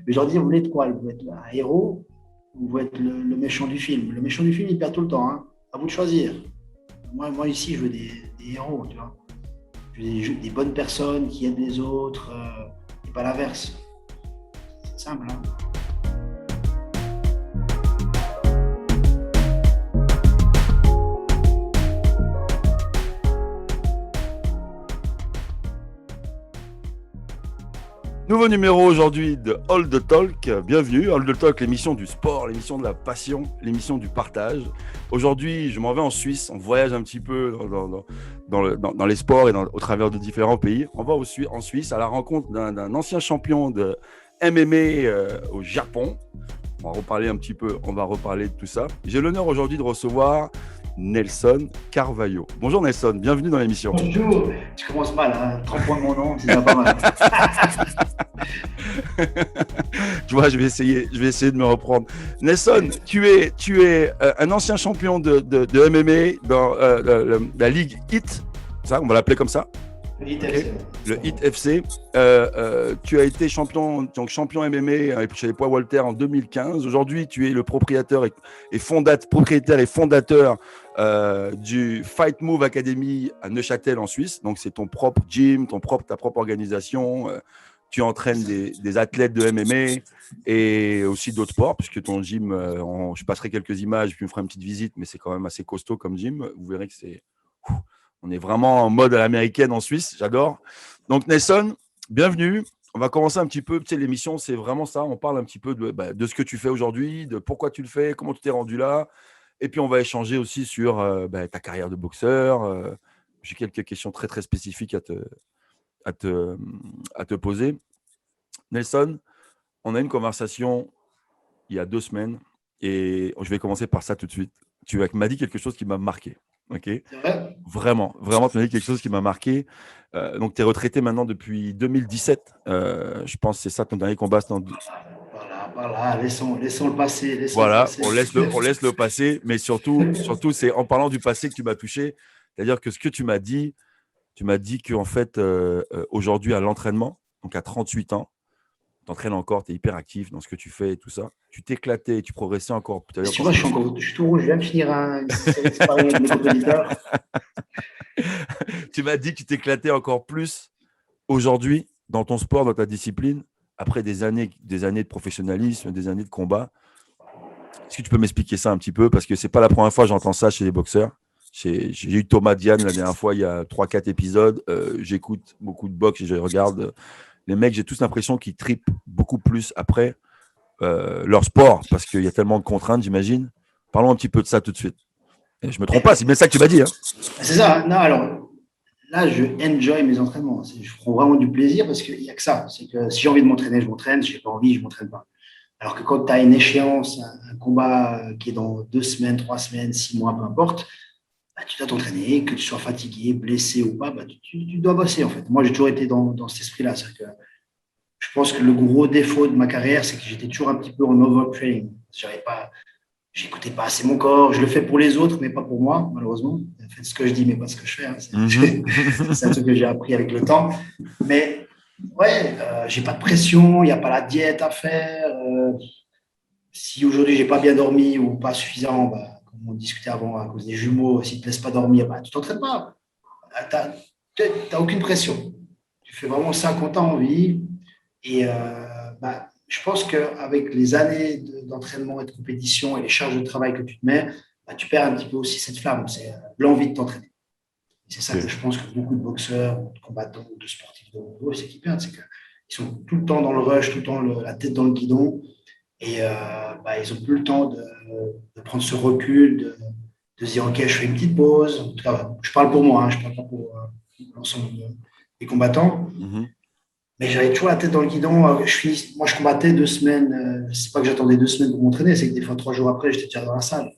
Mais je leur dis, vous voulez être quoi? Vous voulez être un héros ou vous voulez être le méchant du film? Le méchant du film, il perd tout le temps. Hein. À vous de choisir. Moi ici, je veux des héros, tu vois. Je veux des bonnes personnes qui aident les autres et pas l'inverse. C'est simple, hein. Nouveau numéro aujourd'hui de All the Talk. Bienvenue, All the Talk, l'émission du sport, l'émission de la passion, l'émission du partage. Aujourd'hui, je m'en vais en Suisse. On voyage un petit peu dans les sports et au travers de différents pays. On va en Suisse à la rencontre d'un ancien champion de MMA au Japon. On va reparler un petit peu, on va reparler de tout ça. J'ai l'honneur aujourd'hui de recevoir Nelson Carvalho. Bonjour Nelson, bienvenue dans l'émission. Bonjour, tu commences mal, hein. 30 points de mon nom, c'est déjà pas mal. Tu vois, je vais essayer de me reprendre. Nelson, tu es un ancien champion de MMA dans la ligue HIT, ça, on va l'appeler comme ça. Le HIT FC. Le HIT FC. Tu as été champion MMA chez les poids Walter en 2015. Aujourd'hui, tu es le propriétaire et fondateur du Fight Move Academy à Neuchâtel en Suisse. Donc, c'est ton propre gym, ta propre organisation. Tu entraînes des athlètes de MMA et aussi d'autres sports, puisque ton gym, je passerai quelques images, puis on fera une petite visite, mais c'est quand même assez costaud comme gym. Vous verrez que on est vraiment en mode à l'américaine en Suisse, j'adore. Donc Nelson, bienvenue. On va commencer un petit peu, tu sais, l'émission, c'est vraiment ça. On parle un petit peu de ce que tu fais aujourd'hui, de pourquoi tu le fais, comment tu t'es rendu là. Et puis, on va échanger aussi sur ta carrière de boxeur. J'ai quelques questions très, très spécifiques à te poser. Nelson, on a une conversation il y a 2 semaines et je vais commencer par ça tout de suite. Tu m'as dit quelque chose qui m'a marqué. Ok. Vraiment, tu m'as dit quelque chose qui m'a marqué. Donc, tu es retraité maintenant depuis 2017. Je pense que c'est ça ton dernier combat. Voilà, laissons le passer. Voilà, on laisse le passé, mais surtout, c'est en parlant du passé que tu m'as touché. C'est-à-dire que ce que tu m'as dit qu'en fait, aujourd'hui, à l'entraînement, donc à 38 ans, tu entraînes encore, tu es hyper actif dans ce que tu fais et tout ça. Tu t'éclatais, tu progressais encore. Tu vois, je suis tout rouge. Je viens de finir une série de sparring avec mes compétiteurs. Tu m'as dit que tu t'éclatais encore plus aujourd'hui dans ton sport, dans ta discipline, après des années de professionnalisme, des années de combat. Est-ce que tu peux m'expliquer ça un petit peu? Parce que ce n'est pas la première fois que j'entends ça chez les boxeurs. J'ai eu Thomas Diane la dernière fois, il y a 3-4 épisodes. J'écoute beaucoup de boxe et je regarde. Les mecs, j'ai tous l'impression qu'ils tripent beaucoup plus après leur sport parce qu'il y a tellement de contraintes, j'imagine. Parlons un petit peu de ça tout de suite. Et je ne me trompe pas, c'est bien ça que tu m'as dit. Hein. C'est ça. Non, alors, là, je enjoy mes entraînements. Je prends vraiment du plaisir parce qu'il n'y a que ça. C'est que si j'ai envie de m'entraîner, je m'entraîne. Si je n'ai pas envie, je ne m'entraîne pas. Alors que quand tu as une échéance, un combat qui est dans 2 semaines, 3 semaines, 6 mois, peu importe, bah, tu dois t'entraîner, que tu sois fatigué, blessé ou pas, bah, tu dois bosser en fait. Moi, j'ai toujours été dans cet esprit-là. Que je pense que le gros défaut de ma carrière, c'est que j'étais toujours un petit peu en overtraining. J'écoutais pas assez mon corps. Je le fais pour les autres, mais pas pour moi, malheureusement. Faites ce que je dis, mais pas ce que je fais. Hein. C'est un truc que j'ai appris avec le temps. Mais ouais, j'ai pas de pression, il n'y a pas la diète à faire. Si aujourd'hui j'ai pas bien dormi ou pas suffisant, bah, comme on discutait avant à cause des jumeaux, si tu ne te laisses pas dormir, bah, tu t'entraînes pas. Tu n'as aucune pression. Tu fais vraiment ça quand tu as envie. Et bah, je pense qu'avec les années d'entraînement et de compétition et les charges de travail que tu te mets, bah, tu perds un petit peu aussi cette flamme, c'est l'envie de t'entraîner. C'est ça que je pense que beaucoup de boxeurs, de combattants, de sportifs de haut niveau, c'est qu'ils perdent, c'est qu'ils sont tout le temps dans le rush, tout le temps la tête dans le guidon, et bah, ils n'ont plus le temps de prendre ce recul, de se dire ok, je fais une petite pause. En tout cas, je parle pour moi, hein, je ne parle pas pour l'ensemble des combattants. Mm-hmm. Mais j'avais toujours la tête dans le guidon. Moi, je combattais 2 semaines. C'est pas que j'attendais 2 semaines pour m'entraîner, c'est que des fois, 3 jours après, j'étais déjà dans la salle.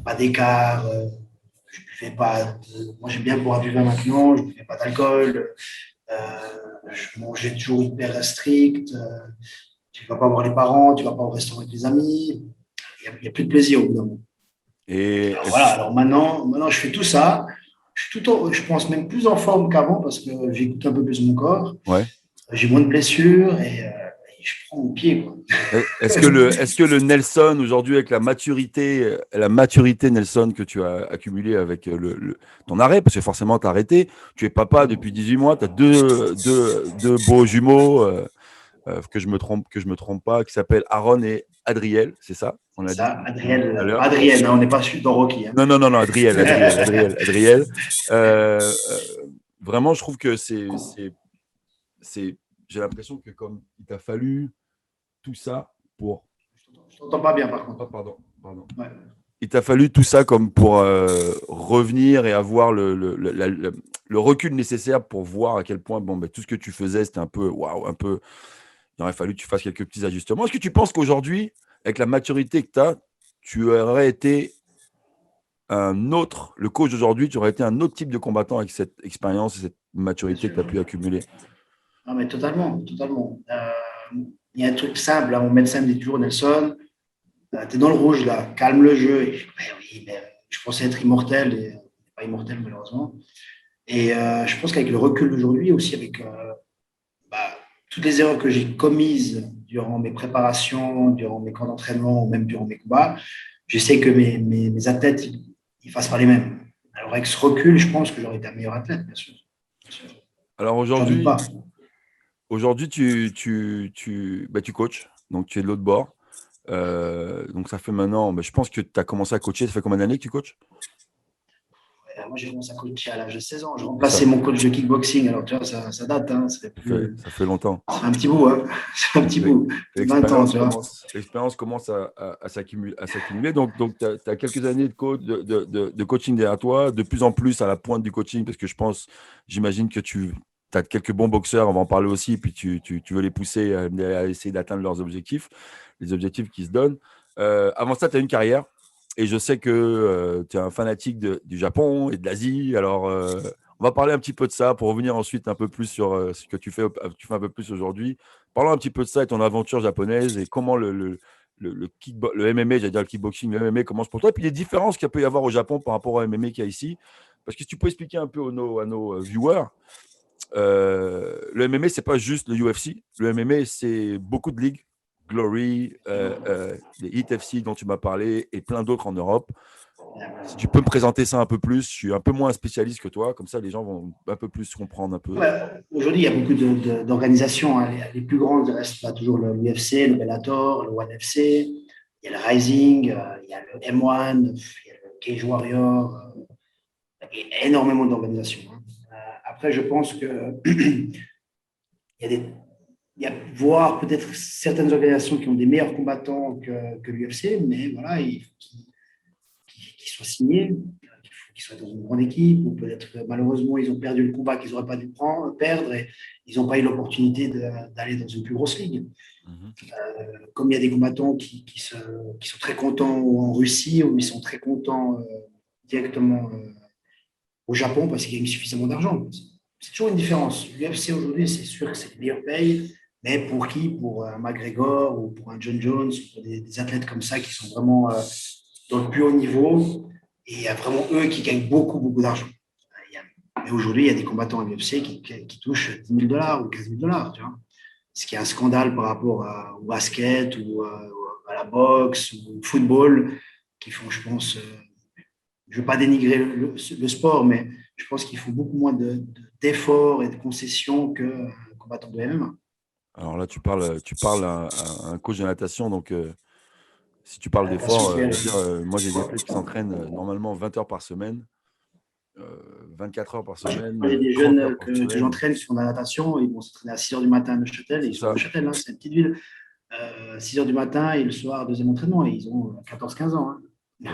Pas d'écart. Je buvais pas. Moi, j'aime bien boire du vin maintenant. Je ne buvais pas d'alcool. Je mangeais toujours hyper strict. Tu ne vas pas voir les parents, tu ne vas pas au restaurant avec les amis. Il n'y a plus de plaisir au bout d'un moment. Alors maintenant, je fais tout ça. Je pense même plus en forme qu'avant parce que j'écoute un peu plus mon corps. Ouais. J'ai moins de blessures et je prends au pied, quoi. Est-ce que le Nelson, aujourd'hui, avec la maturité Nelson que tu as accumulée avec ton arrêt, parce que forcément, tu as arrêté, tu es papa depuis 18 mois, tu as deux beaux jumeaux, que je me trompe pas, qui s'appellent Aaron et Adriel, c'est ça? On C'est a dit ça, tout à Adriel, pas l'heure. Adrienne, hein, on n'est pas dans Rocky. Hein. Non, non, non, non, Adriel. Euh, euh, Vraiment, je trouve que c'est, j'ai l'impression que comme il t'a fallu tout ça pour. Je t'entends pas bien, par Oh, contre. pardon. Ouais. Il t'a fallu tout ça comme pour revenir et avoir le recul nécessaire pour voir à quel point bon, ben, tout ce que tu faisais, c'était un peu waouh, un peu. Il aurait fallu que tu fasses quelques petits ajustements. Est-ce que tu penses qu'aujourd'hui, avec la maturité que tu as, tu aurais été le coach d'aujourd'hui, tu aurais été un autre type de combattant avec cette expérience et cette Bien maturité que sûr. tu as pu accumuler? Non, mais totalement, totalement. Il y a un truc simple, hein, mon médecin me dit toujours, Nelson, tu es dans le rouge là, calme le jeu. Et oui, mais je pensais être immortel et pas immortel malheureusement. Et je pense qu'avec le recul d'aujourd'hui, aussi avec bah, toutes les erreurs que j'ai commises durant mes préparations, durant mes camps d'entraînement ou même durant mes combats, j'essaie que mes athlètes ils fassent pas les mêmes. Alors avec ce recul, je pense que j'aurais été un meilleur athlète, bien sûr. Bien sûr. Alors J'en doute aujourd'hui, pas. aujourd'hui tu coaches, donc tu es de l'autre bord. Donc ça fait maintenant, je pense que tu as commencé à coacher, ça fait combien d'années que tu coaches? Moi, j'ai commencé à coacher à l'âge de 16 ans. Je C'est remplaçais ça, mon coach de kickboxing. Alors, tu vois, ça date. Hein. ça fait longtemps. Ça fait un petit bout. Hein. C'est un petit bout. 20 ans, tu vois. L'expérience commence à s'accumuler. Donc tu as quelques années de coaching derrière toi, de plus en plus à la pointe du coaching, parce que j'imagine que tu as quelques bons boxeurs, on va en parler aussi, puis tu veux les pousser à essayer d'atteindre leurs objectifs, les objectifs qu'ils se donnent. Avant ça, tu as une carrière, et je sais que tu es un fanatique du Japon et de l'Asie. Alors, on va parler un petit peu de ça pour revenir ensuite un peu plus sur ce que tu fais un peu plus aujourd'hui. Parlons un petit peu de ça et ton aventure japonaise et comment le MMA, j'allais dire le kickboxing, le MMA commence pour toi. Et puis les différences qu'il peut y avoir au Japon par rapport au MMA qu'il y a ici. Parce que si tu peux expliquer un peu à nos viewers, le MMA, c'est pas juste le UFC. Le MMA, c'est beaucoup de ligues. Glory, les Hit FC dont tu m'as parlé et plein d'autres en Europe. Si tu peux me présenter ça un peu plus, je suis un peu moins spécialiste que toi, comme ça les gens vont un peu plus comprendre un peu. Ouais, aujourd'hui, il y a beaucoup d'organisations. Hein. Les plus grandes restent bah, toujours l'UFC, le Bellator, le ONE FC. Il y a le Rising, il y a le M1, il y a le Cage Warrior. Il y a énormément d'organisations. Hein. Après, je pense que il y a il y a voire peut-être certaines organisations qui ont des meilleurs combattants que l'UFC, mais voilà, il faut qu'ils soient signés, il faut qu'ils soient dans une grande équipe, ou peut-être malheureusement ils ont perdu le combat qu'ils n'auraient pas dû perdre et ils n'ont pas eu l'opportunité d'aller dans une plus grosse ligue. Mhm. Comme il y a des combattants qui sont très contents en Russie, ou ils sont très contents directement au Japon parce qu'ils gagnent suffisamment d'argent. C'est toujours une différence. L'UFC aujourd'hui, c'est sûr que c'est les meilleurs payes, mais pour qui? Pour un McGregor ou pour un John Jones, pour des athlètes comme ça qui sont vraiment dans le plus haut niveau. Et il y a vraiment eux qui gagnent beaucoup, beaucoup d'argent. Mais aujourd'hui, il y a des combattants à l'UFC qui touchent 10 000 $ ou 15 000 $. Tu vois, ce qui est un scandale par rapport au basket ou à la boxe ou au football, qui font, je pense, je ne veux pas dénigrer le sport, mais je pense qu'ils font beaucoup moins d'efforts et de concessions qu'un combattant de MMA. Alors là, tu parles à un coach de natation, donc si tu parles Natation, d'effort, c'est je veux dire, moi j'ai des athlètes qui s'entraînent normalement 20 heures par semaine, 24 heures par semaine, moi, j'ai des 30 heures jeunes par que semaine. j'entraîne qui font de la natation, ils vont s'entraîner à 6 h du matin à Neuchâtel, et C'est ils sont à ça. Neuchâtel, hein, c'est une petite ville. 6 h du matin et le soir, deuxième entraînement, et ils ont 14-15 ans. Hein.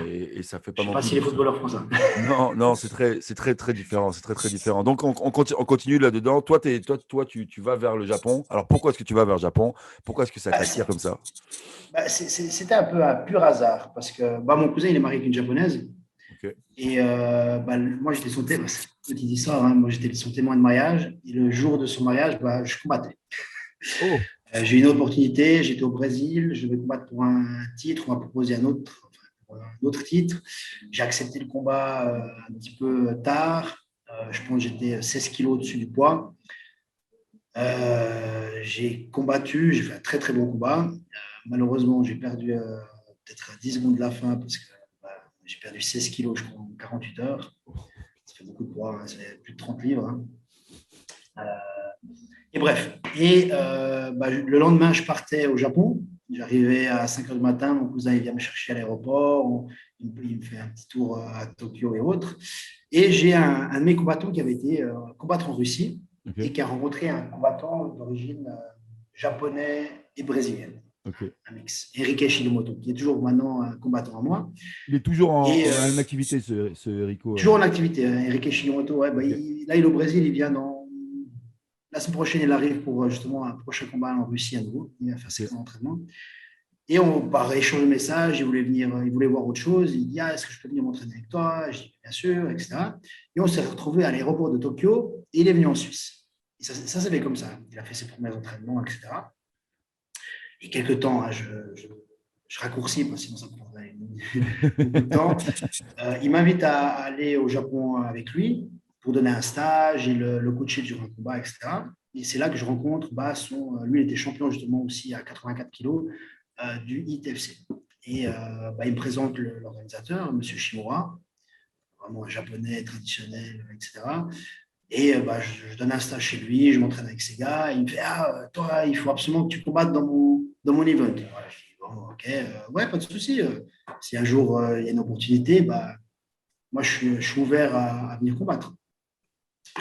Et ça fait Je pas ne sais non pas plus si les du. footballeurs font ça. Non, non, c'est très, très différent. C'est très, très différent. Donc, on continue là-dedans. Toi, tu vas vers le Japon. Alors, pourquoi est-ce que tu vas vers le Japon? Pourquoi est-ce que ça Bah, t'attire comme ça? c'était un peu un pur hasard, parce que bah, mon cousin, il est marié avec une japonaise. Ok. Et bah, moi, j'étais son témoin. Quand il dit ça, hein, moi, j'étais son témoin de mariage. Et le jour de son mariage, bah, je combattais. Oh, J'ai eu une opportunité, j'étais au Brésil, je devais combattre pour un titre, on m'a proposé un autre titre. J'ai accepté le combat un petit peu tard. Je pense que j'étais 16 kilos au-dessus du poids. J'ai combattu, j'ai fait un très très bon combat. Malheureusement, j'ai perdu peut-être à 10 secondes de la fin parce que j'ai perdu 16 kilos, je crois, en 48 heures. Ça fait beaucoup de poids, hein, ça fait plus de 30 livres. Hein. Et bref, le lendemain, je partais au Japon. J'arrivais à 5 heures du matin, mon cousin il vient me chercher à l'aéroport, il me fait un petit tour à Tokyo et autres. Et j'ai un de mes combattants qui avait été combattre en Russie et qui a rencontré un combattant d'origine japonais et brésilienne, un mix, Enrique Shigemoto, qui est toujours maintenant un combattant à moi. Il est toujours Et en activité, ce Rico. toujours en activité, hein, Enrique Shigemoto. Ouais, là, il est au Brésil, il vient dans. La semaine prochaine, il arrive pour justement un prochain combat en Russie à nouveau. Il va faire ses entraînements. Et on par échange de messages, il voulait venir, il voulait voir autre chose. Il dit est-ce que je peux venir m'entraîner avec toi? Je dis bien sûr, etc. Et on s'est retrouvé à l'aéroport de Tokyo et il est venu en Suisse. Et ça s'est fait comme ça. Il a fait ses premiers entraînements, etc. Et quelques temps, hein, je raccourcis parce que sinon ça prendrait beaucoup de temps. Il m'invite à aller au Japon avec lui pour donner un stage et le coacher durant un combat, etc. Et c'est là que je rencontre lui, il était champion justement aussi à 84 kilos du ITFC. Et il me présente l'organisateur, M. Shimura, vraiment un japonais traditionnel, etc. Et je donne un stage chez lui, je m'entraîne avec ces gars. Et il me fait toi, il faut absolument que tu combattes dans mon event. Voilà, je dis bon, ok, ouais, pas de souci. Si un jour il y a une opportunité, moi je suis ouvert à venir combattre.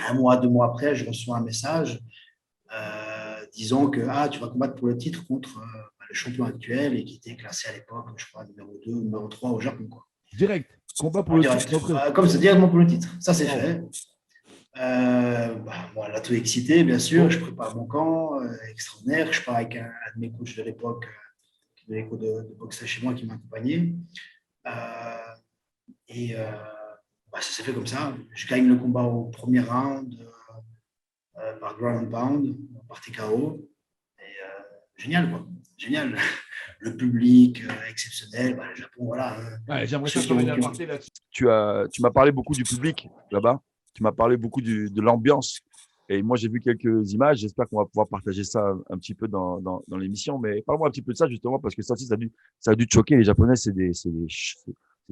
Un mois, 2 mois après, je reçois un message disant que tu vas combattre pour le titre contre le champion actuel et qui était classé à l'époque, je crois, numéro 2, numéro 3 au Japon. Quoi. Direct, combat pour le titre. Comme c'est directement pour le titre. Ça, c'est fait. Moi, là, tout excité, bien sûr. Je prépare mon camp, extraordinaire. Je pars avec un de mes coachs de l'époque, qui donnait des cours de boxe chez moi, qui m'accompagnait. Ça s'est fait comme ça. Je gagne le combat au premier round par ground and pound, par TKO. Et génial, quoi. Génial. Le public exceptionnel. Le Japon, voilà. Ouais, j'aimerais ça là-dessus. Tu m'as parlé beaucoup du public là-bas. Tu m'as parlé beaucoup de l'ambiance. Et moi, j'ai vu quelques images. J'espère qu'on va pouvoir partager ça un petit peu dans l'émission. Mais parle-moi un petit peu de ça, justement, parce que ça aussi, ça a dû te choquer. Les Japonais, c'est des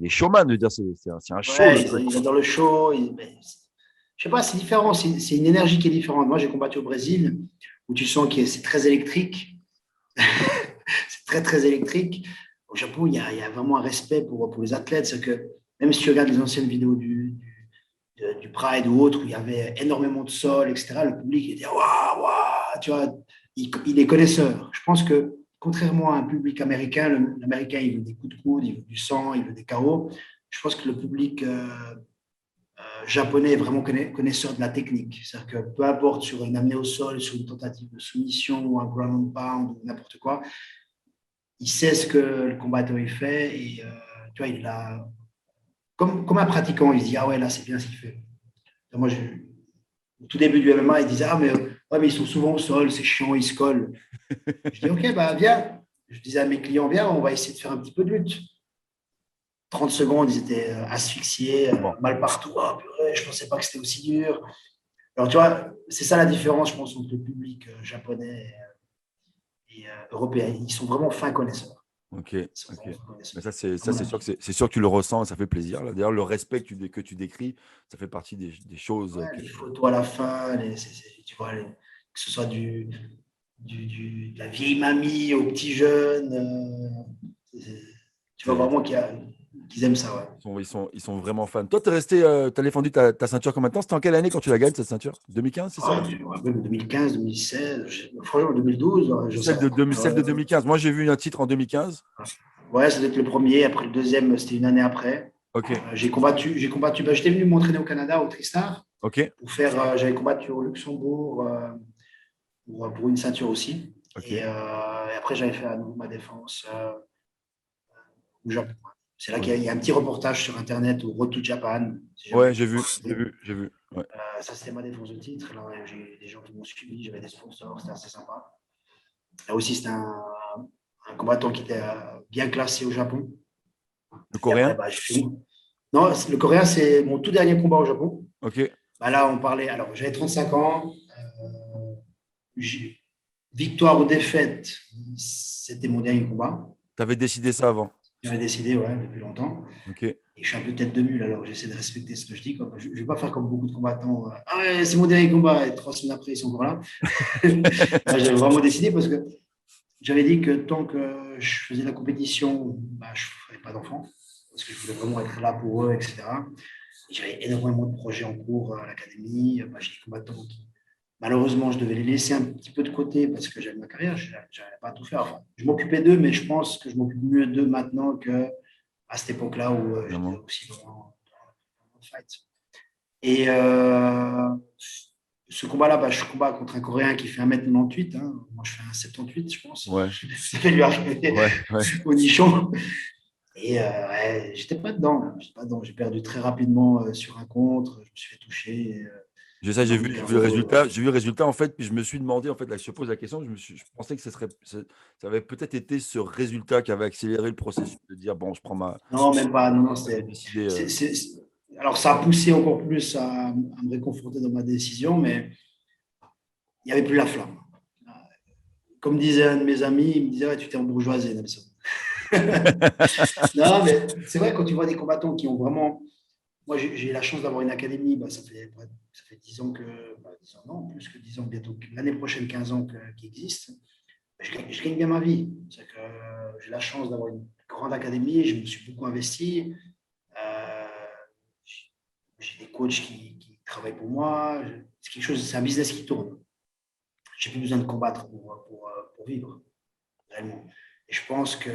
showman, de dire, c'est un show. Ouais, ils adorent le show. Je sais pas, c'est différent. C'est une énergie qui est différente. Moi, j'ai combattu au Brésil, où tu sens que c'est très électrique. C'est très, très électrique. Au Japon, il y a vraiment un respect pour les athlètes. C'est que même si tu regardes les anciennes vidéos du Pride ou autre, où il y avait énormément de sol, etc., le public était waouh, waouh, tu vois, il est connaisseur. Je pense que, contrairement à un public américain, l'américain, il veut des coups de coude, il veut du sang, il veut des KO. Je pense que le public japonais est vraiment connaisseur de la technique. C'est-à-dire que peu importe sur une amenée au sol, sur une tentative de soumission ou un ground and pound ou n'importe quoi, il sait ce que le combattant il fait et tu vois, il a comme un pratiquant, il se dit ah ouais là c'est bien ce qu'il fait. Moi, au tout début du MMA, il disait mais ils sont souvent au sol, c'est chiant, ils se collent. Je dis ok viens. Je disais à mes clients viens, on va essayer de faire un petit peu de lutte. 30 secondes, ils étaient asphyxiés, mal partout. Oh, purée, je ne pensais pas que c'était aussi dur. Alors, tu vois, c'est ça la différence, je pense, entre le public japonais et européen. Ils sont vraiment fins connaisseurs. Ok. Mais ça, c'est sûr que tu le ressens, ça fait plaisir. D'ailleurs, le respect que tu décris, ça fait partie des choses. Les photos à la fin, tu vois, que ce soit de la vieille mamie au petit jeune. Tu vois vraiment qu'ils aiment ça. Ouais. Ils sont vraiment fans. Toi, tu as défendu ta ceinture combien de temps? C'était en quelle année quand tu l'as gagné, cette ceinture? 2015, c'est ça? 2015, 2016, franchement, 2012. Celle de 2015. Moi, j'ai vu un titre en 2015. Ouais, ça doit être le premier. Après, le deuxième, c'était une année après. Ok. J'ai combattu. J'étais venu m'entraîner au Canada, au Tristar. Ok. J'avais combattu au Luxembourg pour une ceinture aussi. Okay. Et après, j'avais fait à nouveau ma défense au Japon. C'est là qu'il y a un petit reportage sur Internet au Road to Japan. Ouais, j'ai vu. Ouais. Ça, c'était ma défense de titre. Là, j'ai eu des gens qui m'ont suivi, j'avais des sponsors, c'était assez sympa. Là aussi, c'était un combattant qui était bien classé au Japon. Le coréen? Après, non, le coréen, c'est mon tout dernier combat au Japon. Ok. Là, on parlait. Alors, j'avais 35 ans. victoire ou défaite, c'était mon dernier combat. Tu avais décidé ça avant. J'avais décidé, ouais, depuis longtemps. Ok. Et je suis un peu tête de mule, alors j'essaie de respecter ce que je dis. Quoi. Je ne vais pas faire comme beaucoup de combattants. Ah ouais, c'est mon dernier combat, et 3 semaines après, ils sont encore là. Moi, j'avais vraiment décidé parce que j'avais dit que tant que je faisais la compétition, bah, je ne ferais pas d'enfants. Parce que je voulais vraiment être là pour eux, etc. Et j'avais énormément de projets en cours à l'académie. Bah, j'ai des combattants qui, malheureusement, je devais les laisser un petit peu de côté parce que j'avais ma carrière. Je n'arrivais pas à tout faire. Enfin, je m'occupais d'eux, mais je pense que je m'occupe mieux d'eux maintenant que à cette époque-là où j'étais aussi dans le fight. Et ce combat-là, bah, je combats contre un Coréen qui fait 1m98. Hein. Moi, je fais 1m78, je pense. Ouais. Ça fait lui arriver au nichon. Et ouais, j'étais pas dedans. J'ai perdu très rapidement sur un contre. Je me suis fait toucher. J'ai vu le résultat. J'ai vu le résultat en fait, puis je me suis demandé en fait, là, je te pose la question. Je pensais que ça avait peut-être été ce résultat qui avait accéléré le processus de dire bon, je prends ma. Non, même pas. Non, décidé, alors, ça a poussé encore plus à me réconforter dans ma décision, mais il n'y avait plus la flamme. Comme disait un de mes amis, il me disait ouais, tu t'es embourgeoisé, Nelson. Non, mais c'est vrai, quand tu vois des combattants qui ont vraiment. Moi, j'ai la chance d'avoir une académie. Bah, ça fait 10 ans que. 10 ans, non, plus que 10 ans, bientôt. L'année prochaine, 15 ans qui existe. Je gagne bien ma vie. C'est que j'ai la chance d'avoir une grande académie. Je me suis beaucoup investi. J'ai des coachs qui travaillent pour moi. C'est un business qui tourne. Je n'ai plus besoin de combattre pour vivre, réellement. Et je pense que.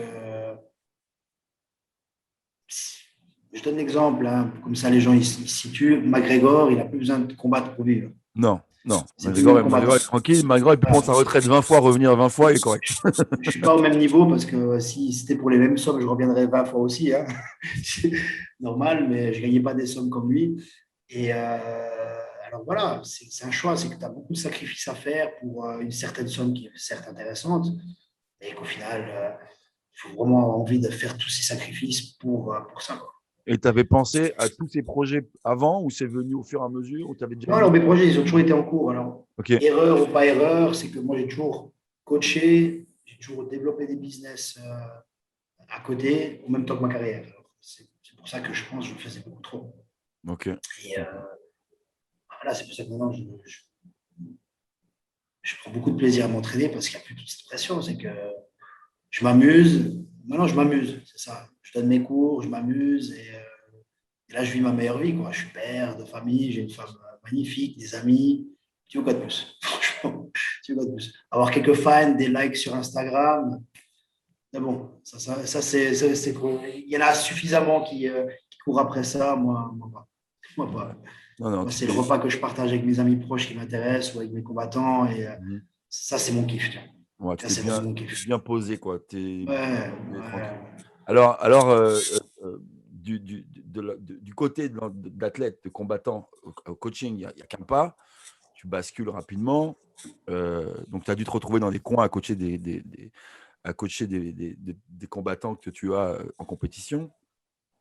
Je donne l'exemple, hein, comme ça les gens ils se situent. McGregor, il n'a plus besoin de combattre pour vivre. Non. McGregor est tranquille. McGregor, il peut prendre sa retraite 20 fois, revenir 20 fois, il est correct. Je ne suis pas au même niveau parce que si c'était pour les mêmes sommes, je reviendrais 20 fois aussi. Hein. C'est normal, mais je ne gagnais pas des sommes comme lui. Et alors voilà, c'est un choix, c'est que tu as beaucoup de sacrifices à faire pour une certaine somme qui est certes intéressante, mais qu'au final, il faut vraiment envie de faire tous ces sacrifices pour ça. Quoi. Et tu avais pensé à tous ces projets avant ou c'est venu au fur et à mesure ou déjà non, alors mes projets, ils ont toujours été en cours. Alors, okay. Erreur ou pas erreur, c'est que moi, j'ai toujours coaché, j'ai toujours développé des business à côté, en même temps que ma carrière. C'est pour ça que je pense que je le faisais beaucoup trop. Okay. Et voilà, c'est pour ça que maintenant, je prends beaucoup de plaisir à m'entraîner parce qu'il n'y a plus toute cette pression. C'est que je m'amuse. Maintenant, je m'amuse, c'est ça. Je donne mes cours, je m'amuse et là, je vis ma meilleure vie. Quoi. Je suis père de famille, j'ai une femme magnifique, des amis. Tu veux quoi de plus? Franchement, tu veux quoi de plus? Avoir quelques fans, des likes sur Instagram. Mais bon, ça c'est cool. Il y en a suffisamment qui courent après ça. Moi pas. Non, moi, c'est le repas que je partage avec mes amis proches qui m'intéressent ou avec mes combattants. Et ça, c'est mon kiff. Ouais, ça, c'est mon kiff. Bien posé, quoi. T'es tranquille. Alors du côté d'athlète, de combattant au coaching, il n'y a qu'un pas. Tu bascules rapidement. Donc, tu as dû te retrouver dans des coins à coacher des combattants que tu as en compétition.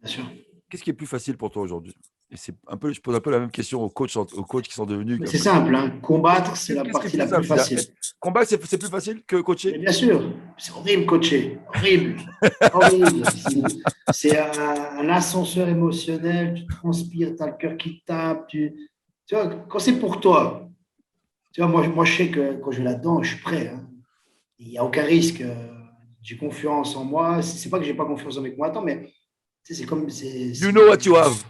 Bien sûr. Qu'est-ce qui est plus facile pour toi aujourd'hui? Et je pose un peu la même question aux coachs qui sont devenus. Mais c'est simple, hein. Combattre, c'est la partie la plus facile. Combattre, c'est plus facile que coacher? Mais bien sûr, c'est horrible coacher. Horrible. Horrible. C'est un ascenseur émotionnel, tu transpires, tu as le cœur qui tape. Tu vois, quand c'est pour toi, tu vois, moi, je sais que quand je vais là-dedans, je suis prêt. Hein. Il n'y a aucun risque. J'ai confiance en moi. C'est pas que j'ai pas confiance en mes combattants, mais c'est comme. You know what you have.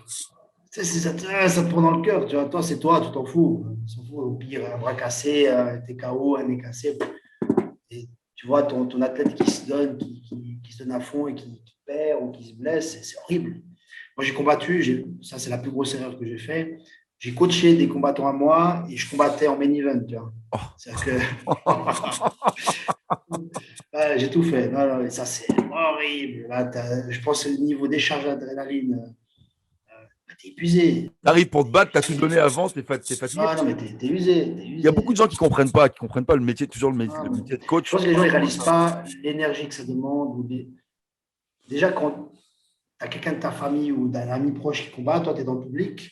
Ça te prend dans le cœur. Tu vois, toi, c'est toi, tu t'en fous. Tu t'en fous. Au pire, un bras cassé, t'es KO, un nez cassé. Et tu vois ton athlète qui se donne, qui se donne à fond et qui perd ou qui se blesse, c'est horrible. Moi, j'ai combattu, ça, c'est la plus grosse erreur que j'ai fait. J'ai coaché des combattants à moi et je combattais en main event. Tu vois. C'est-à-dire que j'ai tout fait. Non, ça, c'est horrible. Là, je pense que le niveau décharge d'adrénaline, t'es épuisé. T'arrives pour te battre, t'as tout donné avant, t'es fatigué. Non, mais t'es usé. Il y a beaucoup de gens qui comprennent pas le métier, toujours le métier de coach. Je pense que les gens ne réalisent pas l'énergie que ça demande. Déjà, quand tu as quelqu'un de ta famille ou d'un ami proche qui combat, toi, tu es dans le public,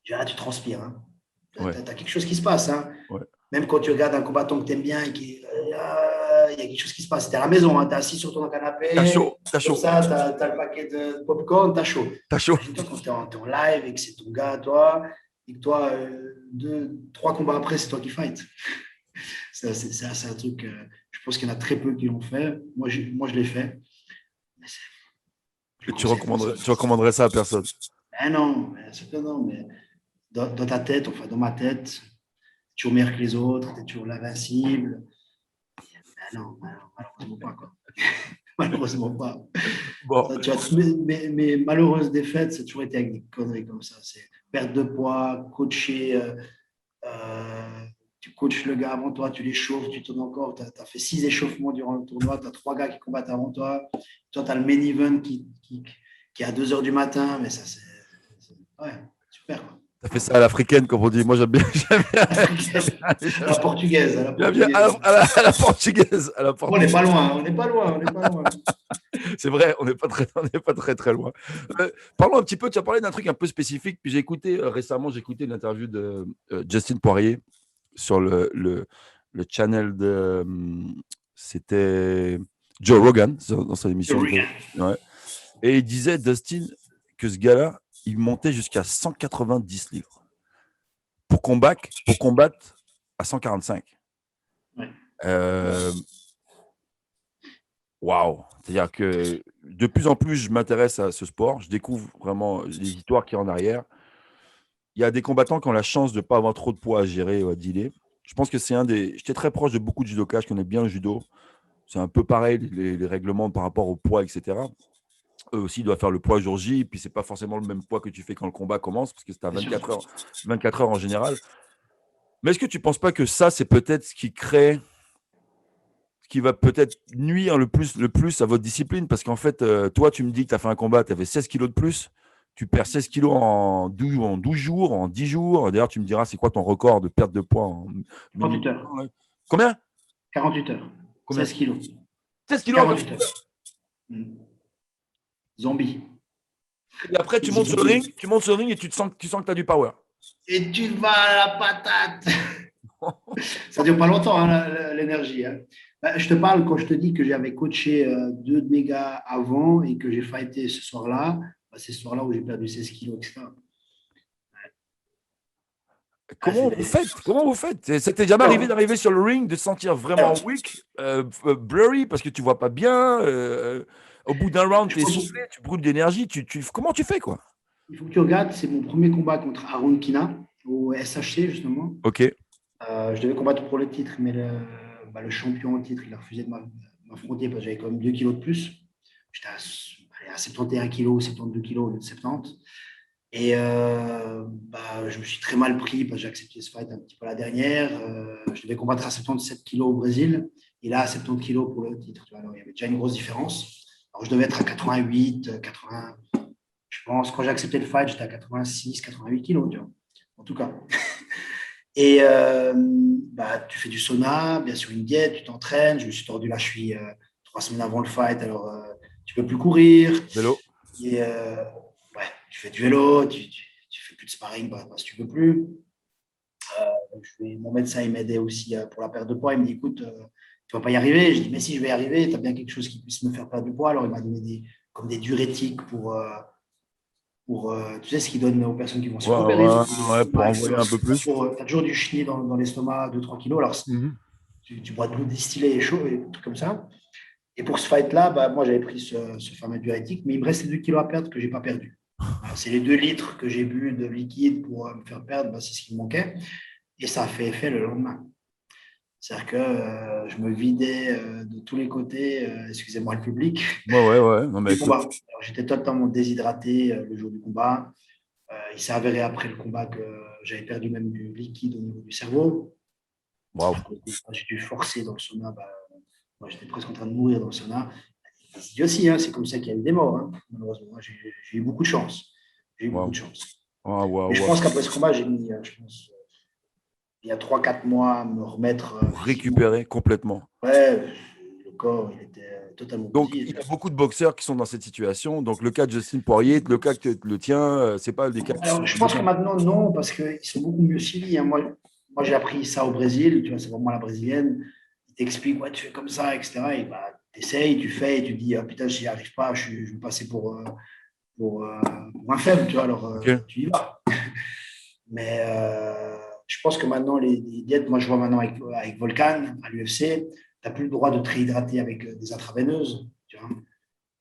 là, tu transpires. Hein. Tu as quelque chose qui se passe. Hein. Ouais. Même quand tu regardes un combattant que tu aimes bien et qui il y a quelque chose qui se passe. Tu es à la maison, hein, tu es assis sur ton canapé, T'as chaud, t'as comme chaud, ça, tu as le paquet de popcorn, tu as chaud. t'as chaud. Imagine-toi quand tu es en live et que c'est ton gars, toi, et que toi, 3 combats après, c'est toi qui fight. C'est un truc, je pense qu'il y en a très peu qui l'ont fait. Moi, je l'ai fait. Mais je Et conseille tu recommanderais ça à personne. non, c'est que non, mais dans ta tête, enfin dans ma tête, tu es toujours meilleur que les autres, tu es toujours l'invincible. Non, malheureusement pas. Quoi. Malheureusement pas. Bon, Ça, tu vois, mes malheureuses défaites, ça a toujours été avec des conneries comme ça. C'est perte de poids, coacher, tu coaches le gars avant toi, tu l'échauffes, tu tournes encore, tu as fait 6 échauffements durant le tournoi, tu as 3 gars qui combattent avant toi, toi tu as le main event qui est à 2 heures du matin, mais ça c'est ouais, super. Quoi. t'as fait ça à l'africaine, comme on dit. Moi, j'aime bien. À la portugaise, à la J'aime bien portugaise. à la portugaise. À la On n'est portugaise. pas loin, on n'est pas loin, on n'est pas loin. C'est vrai, on n'est pas très très loin. Parlons un petit peu, tu as parlé d'un truc un peu spécifique, puis j'ai écouté récemment, j'ai écouté l'interview de Justin Poirier sur le channel de, c'était Joe Rogan, dans son émission. Ouais. Et il disait, Dustin, que ce gars-là, il montait jusqu'à 190 livres pour combattre à 145. Ouais. Waouh! C'est-à-dire que de plus en plus, je m'intéresse à ce sport. Je découvre vraiment les histoires qu'il y a en arrière. Il y a des combattants qui ont la chance de ne pas avoir trop de poids à gérer ou à dealer. Je pense que c'est un des. J'étais très proche de beaucoup de judokas. Je connais bien le judo. C'est un peu pareil, les règlements par rapport au poids, etc. Eux aussi doivent faire le poids jour J. Puis c'est pas forcément le même poids que tu fais quand le combat commence, parce que c'est à 24 heures en général. Mais est-ce que tu ne penses pas que ça, c'est peut-être ce qui va peut-être nuire le plus à votre discipline? Parce qu'en fait, toi, tu me dis que tu as fait un combat, tu avais 16 kilos de plus, tu perds 16 kilos en 12 jours, en 10 jours. D'ailleurs, tu me diras, c'est quoi ton record de perte de poids en 48 heures. Combien? 48 heures. Combien? 16 kilos. 16 kilos en 48 heures. Zombie. Et après, tu montes sur le ring et tu sens que tu as du power. Et tu vas à la patate. Ça ne dure pas longtemps, hein, l'énergie. Hein. Je te parle quand je te dis que j'avais coaché 2 de mes gars avant et que j'ai fighté ce soir-là. C'est ce soir-là où j'ai perdu 16 kilos, etc. Comment vous faites? Ça t'est jamais arrivé d'arriver sur le ring, de se sentir vraiment weak, blurry, parce que tu vois pas bien, au bout d'un round, tu es essoufflé, tu brûles d'énergie. Comment tu fais, quoi? Il faut que tu regardes, c'est mon premier combat contre Aaron Kina, au SHC, justement. Ok. Je devais combattre pour le titre, mais le champion au titre, il a refusé de m'affronter parce que j'avais quand même 2 kilos de plus. J'étais à 71 kilos, 72 kilos au lieu de 70. Et je me suis très mal pris parce que j'ai accepté ce fight un petit peu la dernière. Je devais combattre à 77 kilos au Brésil et là à 70 kilos pour le titre. Tu vois, alors, il y avait déjà une grosse différence. Alors je devais être à 88, 80. Je pense quand j'ai accepté le fight, j'étais à 86, 88 kilos. Tu vois, en tout cas. Et tu fais du sauna, bien sûr une diète, tu t'entraînes. Je me suis tordu la cheville 3 semaines avant le fight, alors tu peux plus courir. Vélo. Et tu fais du vélo, tu fais plus de sparring parce que tu peux plus. Mon médecin il m'aidait aussi pour la perte de poids. Il me dit écoute, tu vas pas y arriver. Je dis mais si je vais y arriver, tu as bien quelque chose qui puisse me faire perdre du poids. Alors il m'a donné comme des diurétiques pour tu sais ce qu'ils donnent aux personnes qui vont se faire opérer. Pour envoyer un peu plus. Tu as toujours du chenille dans l'estomac, 2-3 kilos. Alors tu bois de l'eau distillée et chaud et tout comme ça. Et pour ce fight-là, moi j'avais pris ce fameux diurétique, mais il me restait 2 kilos à perdre que je n'ai pas perdu. C'est les 2 litres que j'ai bu de liquide pour me faire perdre, c'est ce qui me manquait. Et ça a fait effet le lendemain. C'est-à-dire que je me vidais de tous les côtés, excusez-moi le public. Ouais. Non, mais Alors, j'étais totalement déshydraté le jour du combat. Il s'est avéré après le combat que j'avais perdu même du liquide au niveau du cerveau. Wow. J'ai dû forcer dans le sauna. Moi, j'étais presque en train de mourir dans le sauna. C'est aussi, hein, c'est comme ça qu'il y a eu des morts. Hein. Malheureusement, j'ai eu beaucoup de chance. J'ai eu beaucoup de chance. Et je pense qu'après ce combat, j'ai mis, il y a 3-4 mois, à me remettre. Récupérer complètement. Ouais, le corps, il était totalement. Donc, il y a beaucoup de boxeurs qui sont dans cette situation. Donc, le cas de Justin Poirier, le cas que le tien, c'est pas des cas. Alors, je pense que maintenant, non, parce qu'ils sont beaucoup mieux suivis. Hein. Moi, moi, j'ai appris ça au Brésil, tu vois, c'est vraiment la brésilienne. Il t'explique, ouais, tu fais comme ça, etc. Et bah, tu essayes, tu fais, et tu dis, ah, putain, j'y arrive pas, je vais passer pour un faible, tu vois, alors Ok. tu y vas. Mais je pense que maintenant, les diètes, moi, je vois maintenant avec Volcan, à l'UFC, tu n'as plus le droit de te réhydrater avec des intraveineuses, tu vois,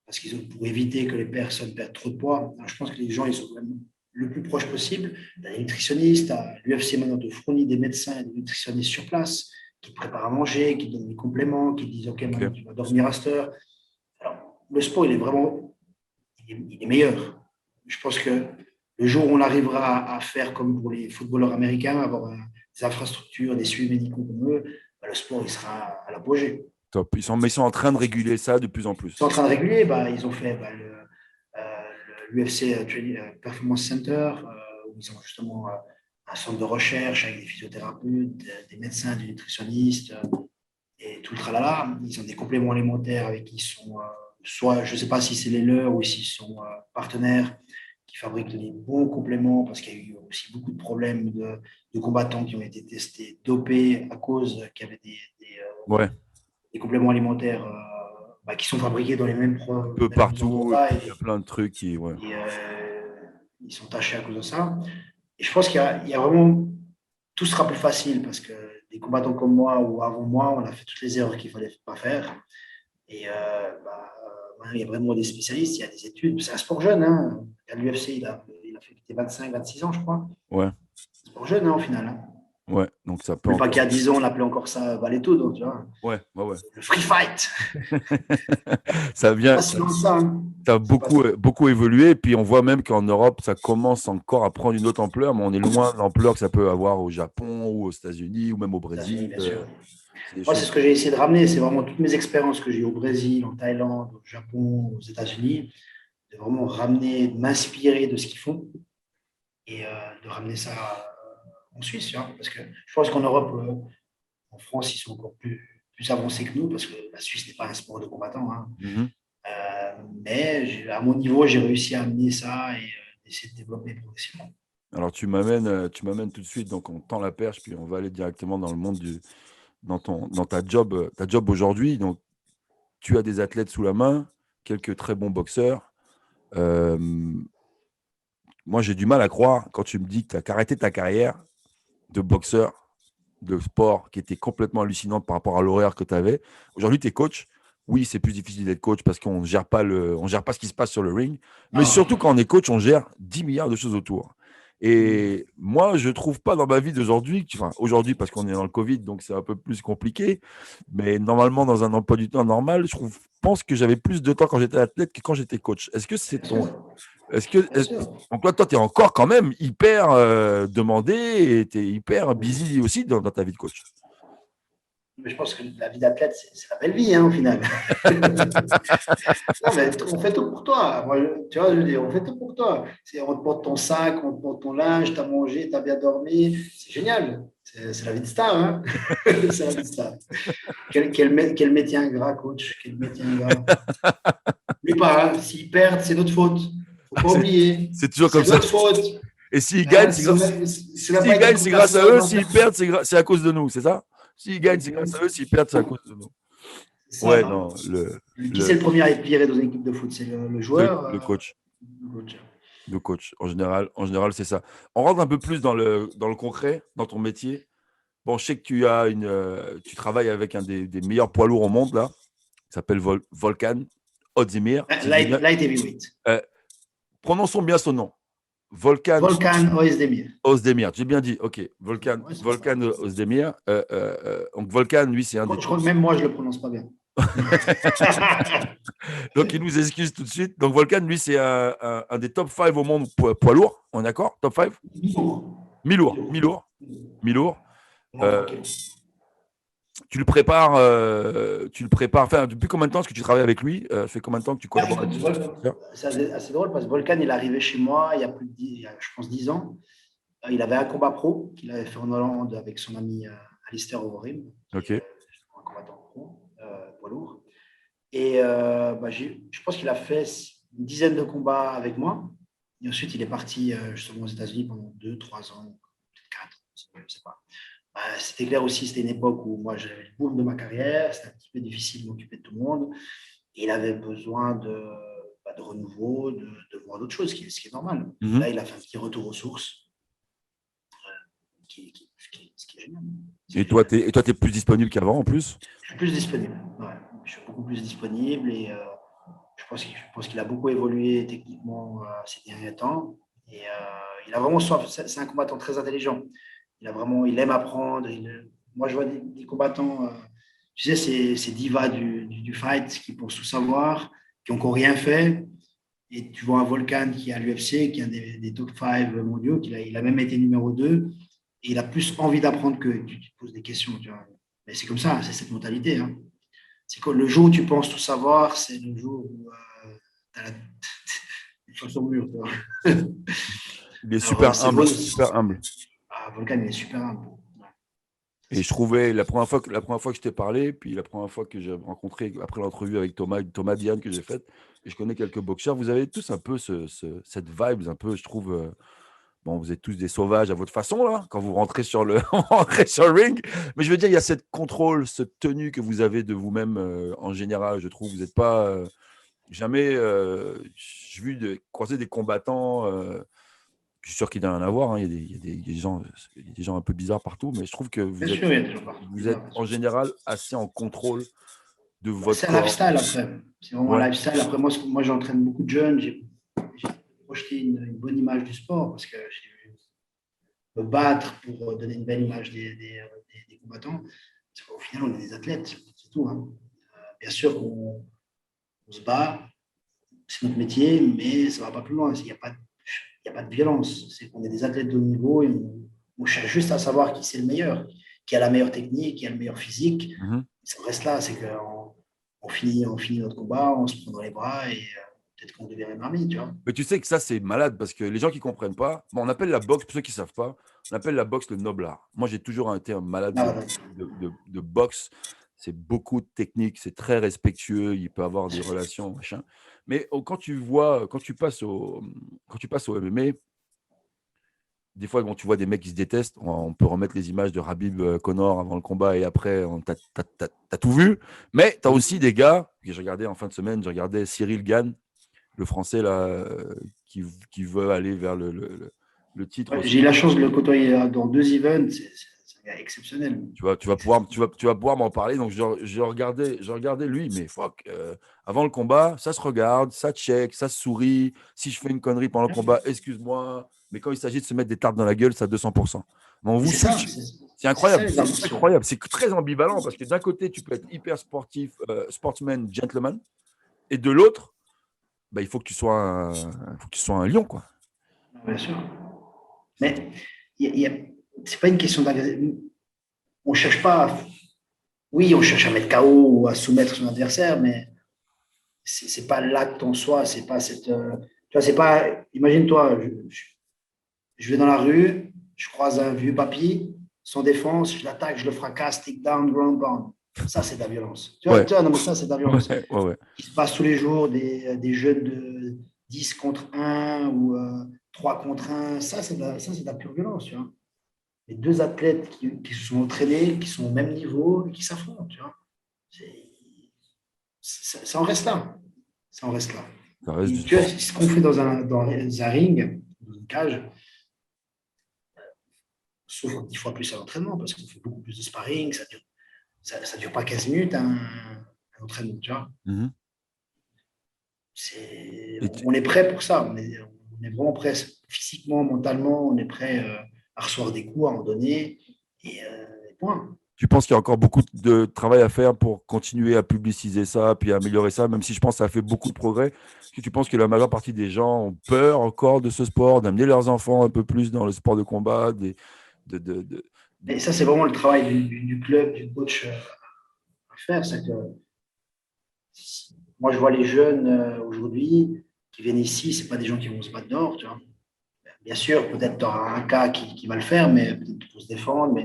parce qu'ils ont pour éviter que les personnes perdent trop de poids. Alors, je pense que les gens, ils sont quand même le plus proche possible. Tu as des nutritionnistes, l'UFC maintenant te fournit des médecins et des nutritionnistes sur place qui te préparent à manger, qui te donnent des compléments, qui te disent, OK, maintenant, Ok. tu vas dormir à cette heure. Alors, le sport, il est vraiment il est meilleur. Je pense que le jour où on arrivera à faire comme pour les footballeurs américains, avoir des infrastructures, des suivis médicaux comme eux, bah, le sport il sera à l'apogée. Top. Mais ils sont en train de réguler ça de plus en Ils plus. sont en train de réguler, bah, ils ont fait l'UFC Performance Center, où ils ont justement un centre de recherche avec des physiothérapeutes, des médecins, des nutritionnistes et tout le tralala. Ils ont des compléments alimentaires avec qui ils sont, soit, je ne sais pas si c'est les leurs ou s'ils sont partenaires qui fabriquent des bons compléments parce qu'il y a eu aussi beaucoup de problèmes de combattants qui ont été testés, dopés à cause qu'il y avait Ouais. des compléments alimentaires bah, qui sont fabriqués dans Un peu les mêmes partout. Et endroits puis, il y a plein de trucs qui. Ouais. et, ils sont tachés à cause de ça. Et je pense il y a vraiment tout sera plus facile parce que des combattants comme moi ou avant moi, on a fait toutes les erreurs qu'il ne fallait pas faire. Et il y a vraiment des spécialistes, il y a des études. C'est un sport jeune. Hein. À l'UFC, il a fait 25, 26 ans, je crois. Ouais. C'est un sport jeune, hein, au final. Hein. Ouais. Donc, ça peut Plus pas qu'il y encore. a 10 ans, on appelait encore ça Valeto. Donc, tu vois. Ouais. Ouais. Ouais. Le free fight. Ça C'est vient. pas si loin que ça. Hein. Ça a C'est pas beaucoup, si... beaucoup évolué. Et puis, on voit même qu'en Europe, ça commence encore à prendre une autre ampleur. Mais on est loin de l'ampleur que ça peut avoir au Japon ou aux États-Unis ou même au Aux États-Unis, Brésil. bien sûr. C'est des Moi, c'est choses. ce que j'ai essayé de ramener. C'est vraiment toutes mes expériences que j'ai eues au Brésil, en Thaïlande, au Japon, aux États-Unis, de vraiment ramener, de m'inspirer de ce qu'ils font et de ramener ça en Suisse. Tu vois, parce que je pense qu'en Europe, en France, ils sont encore plus avancés que nous parce que la Suisse n'est pas un sport de combattants. Hein. Mhm. Mais à mon niveau, j'ai réussi à amener ça et essayer de développer progressivement. Alors, tu m'amènes tout de suite. Donc, on tend la perche, puis on va aller directement dans le monde dans ta job aujourd'hui. Donc, tu as des athlètes sous la main, quelques très bons boxeurs. Euh, Moi, j'ai du mal à croire quand tu me dis que tu as arrêté ta carrière de boxeur, de sport, qui était complètement hallucinante par rapport à l'horaire que tu avais. Aujourd'hui, tu es coach. Oui, c'est plus difficile d'être coach parce qu'on ne gère pas ce qui se passe sur le ring. Mais Ah, surtout, quand on est coach, on gère 10 milliards de choses autour. Et moi, je ne trouve pas dans ma vie d'aujourd'hui, enfin aujourd'hui parce qu'on est dans le Covid, donc c'est un peu plus compliqué, mais normalement, dans un emploi du temps normal, pense que j'avais plus de temps quand j'étais athlète que quand j'étais coach. Est-ce que c'est bien ton, sûr, est-ce que, bien sûr. donc là, toi, tu es encore quand même hyper demandé et tu es hyper busy aussi dans ta vie de coach. Mais je pense que la vie d'athlète, c'est la belle vie, hein, au final. Non, mais on fait tout pour toi. Moi, tu vois, je veux dire, on fait tout pour toi. On te porte ton sac, on te porte ton linge, tu as mangé, tu as bien dormi. C'est génial. C'est la vie de star. Hein. C'est la vie de star. Quel métier ingrat, coach. Quel métier ingrat. N'oublie pas, hein, s'ils perdent, c'est notre faute. Faut pas c'est, oublier. c'est toujours comme C'est ça. notre faute. Et s'ils Hein, gagnent, si on n'a pas s'ils été gagnent, coup c'est de grâce à personne, eux. on S'ils perd. perdent, c'est à cause de nous, c'est ça? S'ils gagnent, c'est grâce à eux. S'ils perdent, c'est à cause de nous. C'est ça, Ouais, non? non, Qui c'est le, le premier à être viré dans une équipe de foot? C'est le c'est joueur? le coach. Le coach. Le coach. En général, c'est ça. On rentre un peu plus dans le concret, dans ton métier. Bon, je sais que tu travailles avec un des meilleurs poids lourds au monde, là. Il s'appelle Volkan Ozdemir. Si je dis bien. Light heavyweight. Euh, Prononçons bien son nom. Volkan Volkan Oezdemir. Ozdemir. J'ai bien dit. OK. Ouais, c'est ça. Volkan Ozdemir. Donc, Volkan, lui, c'est un des Je top. crois que même moi, je ne le prononce pas bien. Donc, il nous excuse tout de suite. Donc, Volkan, lui, c'est un des top 5 au monde poids lourd. On est d'accord? Top 5? Mi-lourd. Mi-lourd. Mi-lourd. Euh, tu le prépares. Enfin, depuis combien de temps est-ce que tu travailles avec lui? Ça fait combien de temps que tu collabores avec lui? C'est assez drôle parce que Volkan, il est arrivé chez moi il y a je pense, 10 ans. Il avait un combat pro qu'il avait fait en Hollande avec son ami Alistair Overeem, qui Ok. est un combattant pro, poids lourd. Et je pense qu'il a fait une dizaine de combats avec moi. Et ensuite, il est parti justement aux États-Unis pendant 2, 3 ans, peut-être 4, je ne sais pas. C'était clair aussi, c'était une époque où moi j'avais le boom de ma carrière, c'était un petit peu difficile de m'occuper de tout le monde. Et il avait besoin de renouveau, de voir d'autres choses, ce qui est normal. Et Mhm. là, il a fait un petit retour aux sources, ce qui est génial. Ce qui Et est toi, génial. t'es plus disponible qu'avant en plus? Je suis plus disponible. Ouais. Je suis beaucoup plus disponible et je pense qu'il a beaucoup évolué techniquement ces derniers temps. Et il a vraiment soif. C'est un combattant très intelligent. Il aime apprendre. Moi, je vois des combattants, tu sais, ces divas du fight qui pensent tout savoir, qui n'ont encore rien fait. Et tu vois un Volkan qui est à l'UFC, qui est un des top 5 mondiaux, il a même été numéro 2. Et il a plus envie d'apprendre que tu te poses des questions. Tu vois. Mais c'est comme ça, c'est cette mentalité. Hein. C'est que le jour où tu penses tout savoir, c'est le jour où tu as la sur le mur. Tu vois. Il est Alors, super humble, super humble. Volkan, il est super humble. Ouais. Et je trouvais la première fois que je t'ai parlé, puis la première fois que j'ai rencontré après l'entrevue avec Thomas Diane que j'ai faite, et je connais quelques boxeurs, vous avez tous un peu cette vibe, un peu, je trouve. Bon, vous êtes tous des sauvages à votre façon, là, quand vous rentrez sur le, rentrez sur le ring. Mais je veux dire, il y a cette contrôle, cette tenue que vous avez de vous-même en général, je trouve. Vous n'êtes pas jamais. J'ai vu croiser des combattants. Je suis sûr qu'il doit y en avoir. Hein, il y a des gens un peu bizarres partout, mais je trouve que Bien vous êtes, sûr, il y a toujours pas. vous êtes en général assez en contrôle de votre C'est un corps. lifestyle après. C'est vraiment Ouais. un lifestyle. Après, moi j'entraîne beaucoup de jeunes. J'ai projeté une bonne image du sport parce que j'ai me battre pour donner une belle image des combattants. Parce qu'au final, on est des athlètes, c'est tout. Hein. Bien sûr qu'on se bat, c'est notre métier, mais ça ne va pas plus loin. Il n'y a pas de violence. C'est qu'on est des athlètes de haut niveau et on cherche juste à savoir qui c'est le meilleur, qui a la meilleure technique, qui a le meilleur physique. Mhm. Ça reste là, c'est qu'on finit notre combat, on se prend dans les bras et peut-être qu'on devient une armée, tu vois. Mais tu sais que ça, c'est malade parce que les gens qui comprennent pas, bon, on appelle la boxe, pour ceux qui savent pas, on appelle la boxe le noble art. Moi, j'ai toujours été un malade Ah, voilà. de boxe. C'est beaucoup de technique, c'est très respectueux, il peut avoir des relations, machin. Mais quand tu vois, quand tu passes au MMA, des fois, bon, tu vois des mecs qui se détestent. On peut remettre les images de Khabib Connor avant le combat et après, t'as tout vu. Mais tu as aussi des gars, que j'ai regardé en fin de semaine, j'ai regardé Cyril Gane, le français là, qui veut aller vers le titre Ouais, j'ai eu aussi. la chance de le côtoyer dans 2 events, c'est un gars exceptionnel. Tu vas pouvoir m'en parler. Donc, je regardais lui, mais fuck. Avant le combat, ça se regarde, ça check, ça se sourit. Si je fais une connerie pendant le combat, excuse-moi. Mais quand il s'agit de se mettre des tartes dans la gueule, c'est à 200%. Mais on Et vous c'est ça, touche. C'est c'est ça incroyable. les C'est arts martiaux. incroyable. C'est très ambivalent parce que d'un côté, tu peux être hyper sportif, sportsman, gentleman. Et de l'autre, bah, il faut que tu sois un lion, quoi. Bien sûr. Mais c'est pas une question d'agressivité. On cherche pas, oui, on cherche à mettre KO ou à soumettre son adversaire, mais c'est pas l'acte en soi, c'est pas cette. Tu vois, c'est pas. Imagine-toi, je vais dans la rue, je croise un vieux papy, sans défense, je l'attaque, je le fracasse, take down, ground pound. Ça, c'est de la violence. Ouais, Non, mais ça, c'est de la violence. ouais, ouais, ouais. Qui se passe tous les jours, des jeunes de 10 contre 1 ou 3 contre 1. Ça, c'est de la pure violence. Tu vois. Les deux athlètes qui se sont entraînés, qui sont au même niveau et qui s'affrontent. Tu vois. Ça en reste là. Ça en reste là. Ça reste Et du tu vois, sport. ce qu'on fait dans un ring, dans une cage, sauf 10 fois plus à l'entraînement, parce qu'on fait beaucoup plus de sparring, ça dure pas 15 minutes un entraînement, tu vois. Mhm. Et On est prêt pour ça, on est vraiment prêt physiquement, mentalement, on est prêt à recevoir des coups, à en donner, et point. tu penses qu'il y a encore beaucoup de travail à faire pour continuer à publiciser ça, puis à améliorer ça, même si je pense que ça a fait beaucoup de progrès. Est-ce que tu penses que la majeure partie des gens ont peur encore de ce sport, d'amener leurs enfants un peu plus dans le sport de combat, Et ça, c'est vraiment le travail du club, du coach à faire. C'est que moi, je vois les jeunes aujourd'hui qui viennent ici, c'est pas des gens qui vont se battre dehors, tu vois. Bien sûr, peut-être tu auras un cas qui va le faire, mais peut-être pour se défendre, mais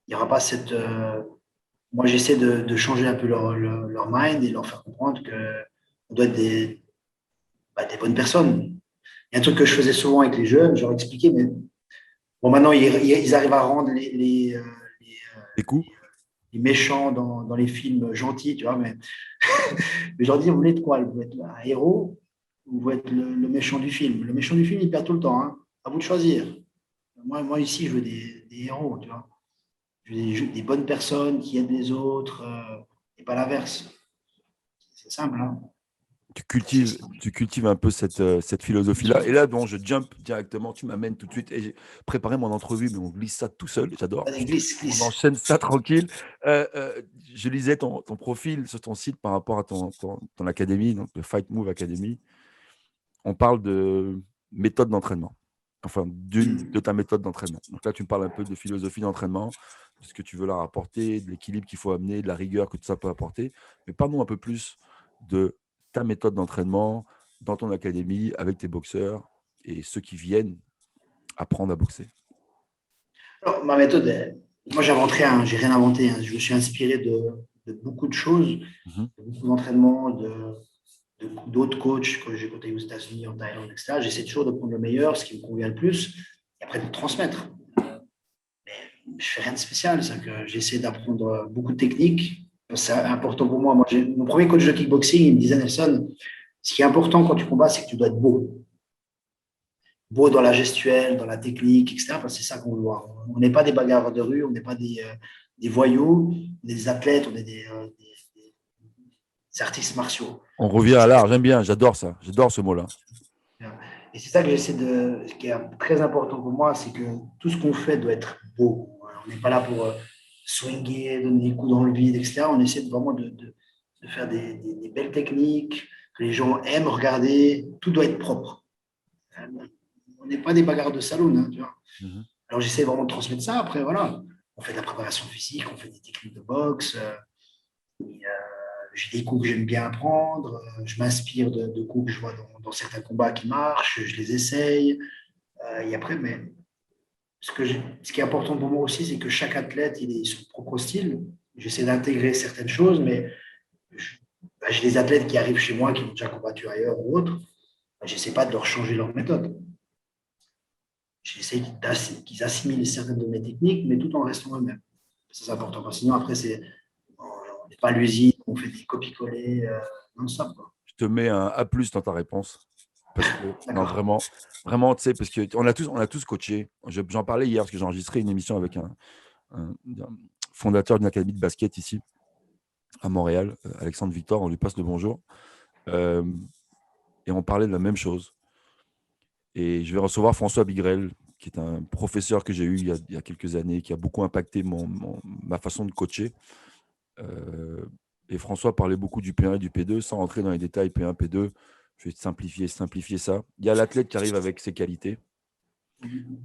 il n'y aura pas cette. Moi, j'essaie de changer un peu leur mind et leur faire comprendre qu'on doit être des bonnes personnes. Il y a un truc que je faisais souvent avec les jeunes, je leur expliquais, mais bon, maintenant, ils arrivent à rendre les Les coups. les méchants dans les films gentils, tu vois. Mais, mais je leur dis, vous voulez être quoi? Vous voulez être un héros ou vous voulez être le méchant du film? Le méchant du film, il perd tout le temps. Hein. À vous de choisir. Moi ici, je veux des héros, tu vois. Je veux des bonnes personnes qui aident les autres et pas l'inverse. C'est simple. Hein. Tu cultives un peu cette philosophie-là. Et là, bon, je jump directement, tu m'amènes tout de suite. Et j'ai préparé mon entrevue, mais on glisse ça tout seul. J'adore. Allez, glisse, On glisse. enchaîne ça tranquille. Je lisais ton profil sur ton site par rapport à ton académie, donc le Fight Move Academy. On parle de méthode d'entraînement. Enfin, de ta méthode d'entraînement. Donc là, tu me parles un peu de philosophie d'entraînement, de ce que tu veux leur apporter, de l'équilibre qu'il faut amener, de la rigueur que tout ça peut apporter. Mais parle-nous un peu plus de ta méthode d'entraînement dans ton académie avec tes boxeurs et ceux qui viennent apprendre à boxer. Alors, ma méthode, moi, j'invente rien, j'ai rien inventé. Hein. Je me suis inspiré de beaucoup de choses, de beaucoup d'entraînements, d'autres coachs que j'ai côtoyés aux États-Unis, en Thaïlande, etc. J'essaie toujours de prendre le meilleur, ce qui me convient le plus, et après de le transmettre. Mais je fais rien de spécial, c'est que j'essaie d'apprendre beaucoup de techniques. C'est important pour moi. Mon premier coach de kickboxing, il me disait, Nelson, ce qui est important quand tu combats, c'est que tu dois être beau. Beau dans la gestuelle, dans la technique, etc. Parce que c'est ça qu'on veut voir. On n'est pas des bagarreurs de rue, on n'est pas des voyous, on est des athlètes, on est des artistes martiaux. On revient à l'art, j'aime bien, j'adore ça, j'adore ce mot-là. Et c'est ça que j'essaie de. Ce qui est très important pour moi, c'est que tout ce qu'on fait doit être beau. On n'est pas là pour swinguer, donner des coups dans le vide, etc. On essaie vraiment de faire des belles techniques, que les gens aiment regarder. Tout doit être propre. On n'est pas des bagarres de salon, hein, tu vois. Alors j'essaie vraiment de transmettre ça. Après, voilà, on fait de la préparation physique, on fait des techniques de boxe. J'ai des coups que j'aime bien apprendre. Je m'inspire de coups que je vois dans certains combats qui marchent. Je les essaye. Et après, mais ce qui est important pour moi aussi, c'est que chaque athlète, il ait son propre style. J'essaie d'intégrer certaines choses, mais j'ai des athlètes qui arrivent chez moi, qui ont déjà combattu ailleurs ou autre. Je n'essaie pas de leur changer leur méthode. J'essaie qu'ils assimilent certaines de mes techniques, mais tout en restant eux-mêmes. Ça, c'est important. Parce que sinon, après, on n'est pas à l'usine, on fait des copies-coller non-stop. Je te mets un A+ dans ta réponse. Parce que, non, vraiment, tu sais, parce qu'on a tous coaché. J'en parlais hier parce que j'ai enregistré une émission avec un fondateur d'une académie de basket ici, à Montréal, Alexandre Victor, on lui passe le bonjour. Et on parlait de la même chose. Et je vais recevoir François Bigrel, qui est un professeur que j'ai eu il y a quelques années, qui a beaucoup impacté ma façon de coacher. Et François parlait beaucoup du P1 et du P2, sans rentrer dans les détails P1, P2. Je vais simplifier ça. Il y a l'athlète qui arrive avec ses qualités,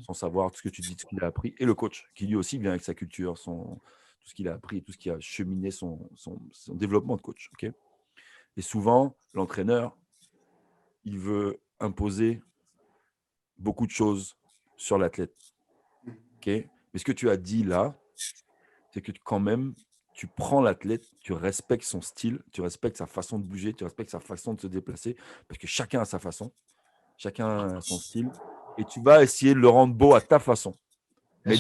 sans savoir tout ce que tu dis, tout ce qu'il a appris, et le coach, qui lui aussi vient avec sa culture, tout ce qu'il a appris, tout ce qui a cheminé son développement de coach. Okay, et souvent, l'entraîneur, il veut imposer beaucoup de choses sur l'athlète. Okay, mais ce que tu as dit là, c'est que quand même, tu prends l'athlète, tu respectes son style, tu respectes sa façon de bouger, tu respectes sa façon de se déplacer, parce que chacun a sa façon, chacun a son style, et tu vas essayer de le rendre beau à ta façon, mais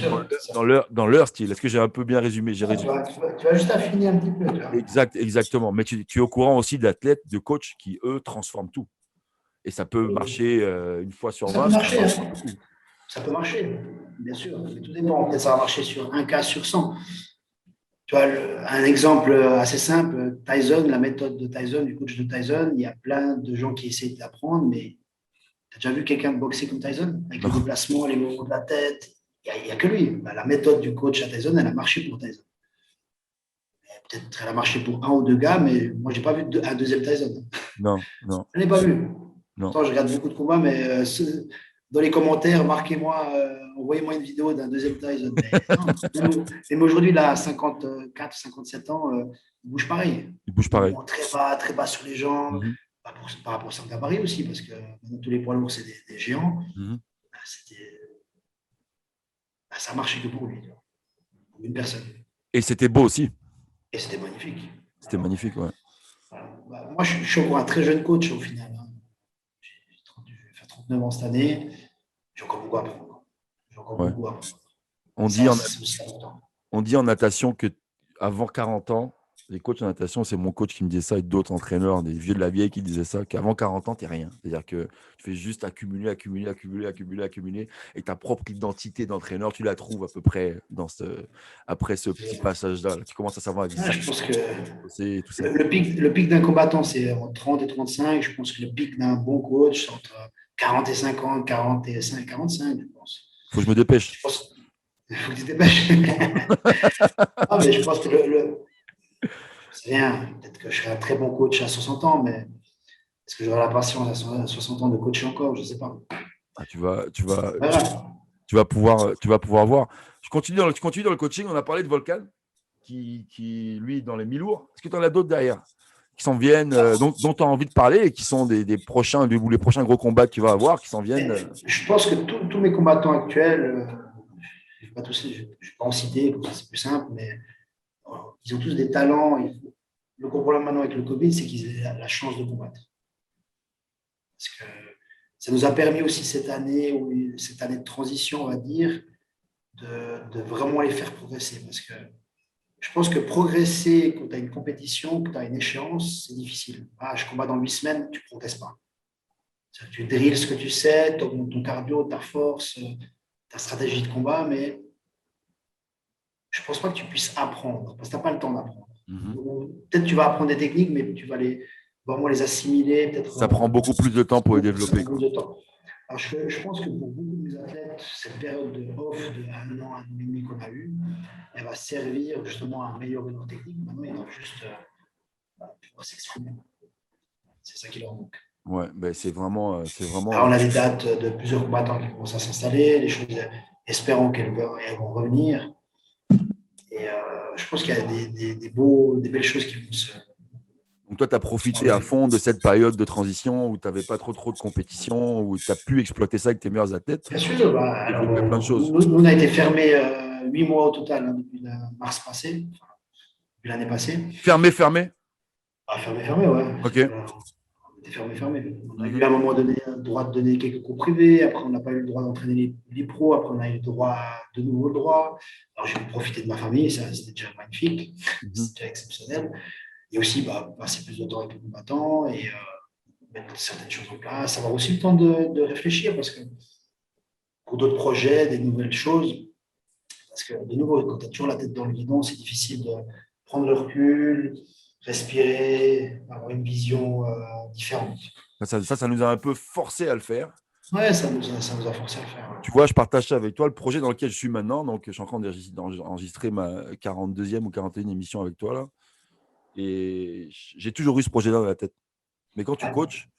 dans leur style. Est-ce que j'ai un peu bien résumé? J'ai résumé. Tu vas juste affiner un petit peu. Exactement. Mais tu es au courant aussi d'athlètes, de coachs qui, eux, transforment tout. Et ça peut marcher une fois sur 20. Ça peut marcher, bien sûr. Mais tout dépend. Peut-être ça va marcher sur un cas sur 100. Tu vois, un exemple assez simple, Tyson, la méthode de Tyson, du coach de Tyson, il y a plein de gens qui essaient d'apprendre, mais tu as déjà vu quelqu'un boxer comme Tyson? Avec les déplacements, les mouvements de la tête? Il n'y a que lui. La méthode du coach à Tyson, elle a marché pour Tyson. Peut-être qu'elle a marché pour un ou deux gars, mais moi, je n'ai pas vu un deuxième Tyson. Non. Je n'ai pas vu. Non. Pourtant, je regarde beaucoup de combats, mais dans les commentaires, marquez-moi, envoyez-moi une vidéo d'un deuxième Tyson. Même aujourd'hui, là, à 54, 57 ans, il bouge pareil. Il bouge pareil. Très bas sur les jambes, par rapport à son gabarit aussi, parce que tous les poids lourds, c'est des géants. Ça marchait que pour lui, pour une personne. Et c'était beau aussi. Et c'était magnifique. C'était magnifique, ouais. Voilà. Moi, je suis encore un très jeune coach au final. Je vais faire 39 ans cette année. J'ai encore beaucoup à apprendre. On dit On dit en natation que avant 40 ans, les coachs en natation, c'est mon coach qui me disait ça et d'autres entraîneurs, des vieux de la vieille qui disaient ça, qu'avant 40 ans, tu n'es rien. C'est-à-dire que tu fais juste accumuler, accumuler, accumuler, accumuler, accumuler. Et ta propre identité d'entraîneur, tu la trouves à peu près après ce petit passage-là. Tu commences à savoir Je pense que exactement tout ça. le pic d'un combattant, c'est entre 30 et 35. Je pense que le pic d'un bon coach, c'est entre 40 et 50, 45, 45, je pense. Faut que je me dépêche. Il faut que tu te dépêches. Non, mais je pense que c'est rien. Peut-être que je serai un très bon coach à 60 ans, mais est-ce que j'aurai la patience à 60 ans de coacher encore? Je ne sais pas. Ah, tu vas Voilà. pouvoir voir. Je continue dans le coaching. On a parlé de Volcan, qui lui, dans les mi-lourds. Est-ce que tu en as d'autres derrière qui s'en viennent, dont tu as envie de parler et qui sont des prochains, ou les prochains gros combats que tu vas avoir, qui s'en viennent Je pense que tous mes combattants actuels, je ne vais pas en citer, c'est plus simple, mais ils ont tous des talents. Le gros problème maintenant avec le Covid, c'est qu'ils aient la chance de combattre. Parce que ça nous a permis aussi cette année de transition, on va dire, de vraiment les faire progresser. Parce que je pense que progresser quand tu as une compétition, quand tu as une échéance, c'est difficile. Je combats dans 8 semaines, tu ne progresses pas. Tu drilles ce que tu sais, ton cardio, ta force, ta stratégie de combat, mais je ne pense pas que tu puisses apprendre, parce que tu n'as pas le temps d'apprendre. Peut-être que tu vas apprendre des techniques, mais tu vas vraiment les assimiler. Ça prend beaucoup plus de temps pour les développer. Alors, je pense que pour beaucoup de mes athlètes, cette période de off de 1 an, 1 an et demi qu'on a eu, elle va servir justement à améliorer leur technique. Maintenant, ils doivent juste pouvoir s'exprimer. C'est ça qui leur manque. Ouais, ben c'est vraiment. Alors, on a des dates de plusieurs combattants qui commencent à s'installer, les choses, espérons qu'elles vont revenir. Et je pense qu'il y a des belles choses qui vont se. Donc toi, tu as profité à fond de cette période de transition où tu n'avais pas trop de compétition, où tu as pu exploiter ça avec tes meilleurs athlètes. Bien sûr, plein de choses. Nous, on a été fermés 8 mois au total depuis mars passé, depuis l'année passée. Fermé Fermé, ouais. Ok. On était fermé. On a eu à un moment donné le droit de donner quelques cours privés, après on n'a pas eu le droit d'entraîner les pros, après on a eu de nouveau le droit. Alors j'ai profité de ma famille, ça c'était déjà magnifique, c'était déjà exceptionnel. Et aussi passer plus de temps avec les combattants et mettre certaines choses en place, avoir aussi le temps de réfléchir parce que pour d'autres projets, des nouvelles choses, parce que de nouveau, quand tu as toujours la tête dans le guidon, c'est difficile de prendre le recul, respirer, avoir une vision différente. Ça nous a un peu forcé à le faire. Ouais, ça nous a forcé à le faire. Tu vois, je partage ça avec toi, le projet dans lequel je suis maintenant. Donc, je suis en train d'enregistrer ma 42e ou 41e émission avec toi, là. Et j'ai toujours eu ce projet-là dans la tête. Mais quand tu coaches,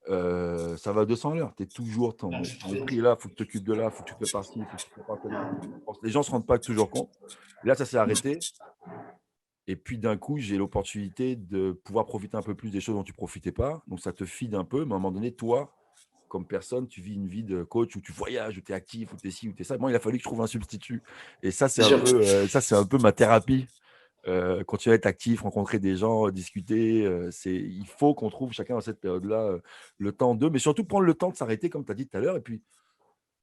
ça va à 200 à l'heure. Tu es toujours pris là, il faut que tu t'occupes de là, il faut que tu prépares ci, il faut que tu prépares là. Les gens ne se rendent pas toujours compte. Et là, ça s'est arrêté. Et puis d'un coup, j'ai l'opportunité de pouvoir profiter un peu plus des choses dont tu ne profitais pas. Donc ça te fide un peu. Mais à un moment donné, toi, comme personne, tu vis une vie de coach où tu voyages, où tu es actif, où tu es ci, où tu es ça. Moi, il a fallu que je trouve un substitut. Et ça, c'est un peu ma thérapie. Continuer à être actif, rencontrer des gens, discuter. Il faut qu'on trouve chacun dans cette période-là le temps d'eux, mais surtout prendre le temps de s'arrêter, comme tu as dit tout à l'heure, et puis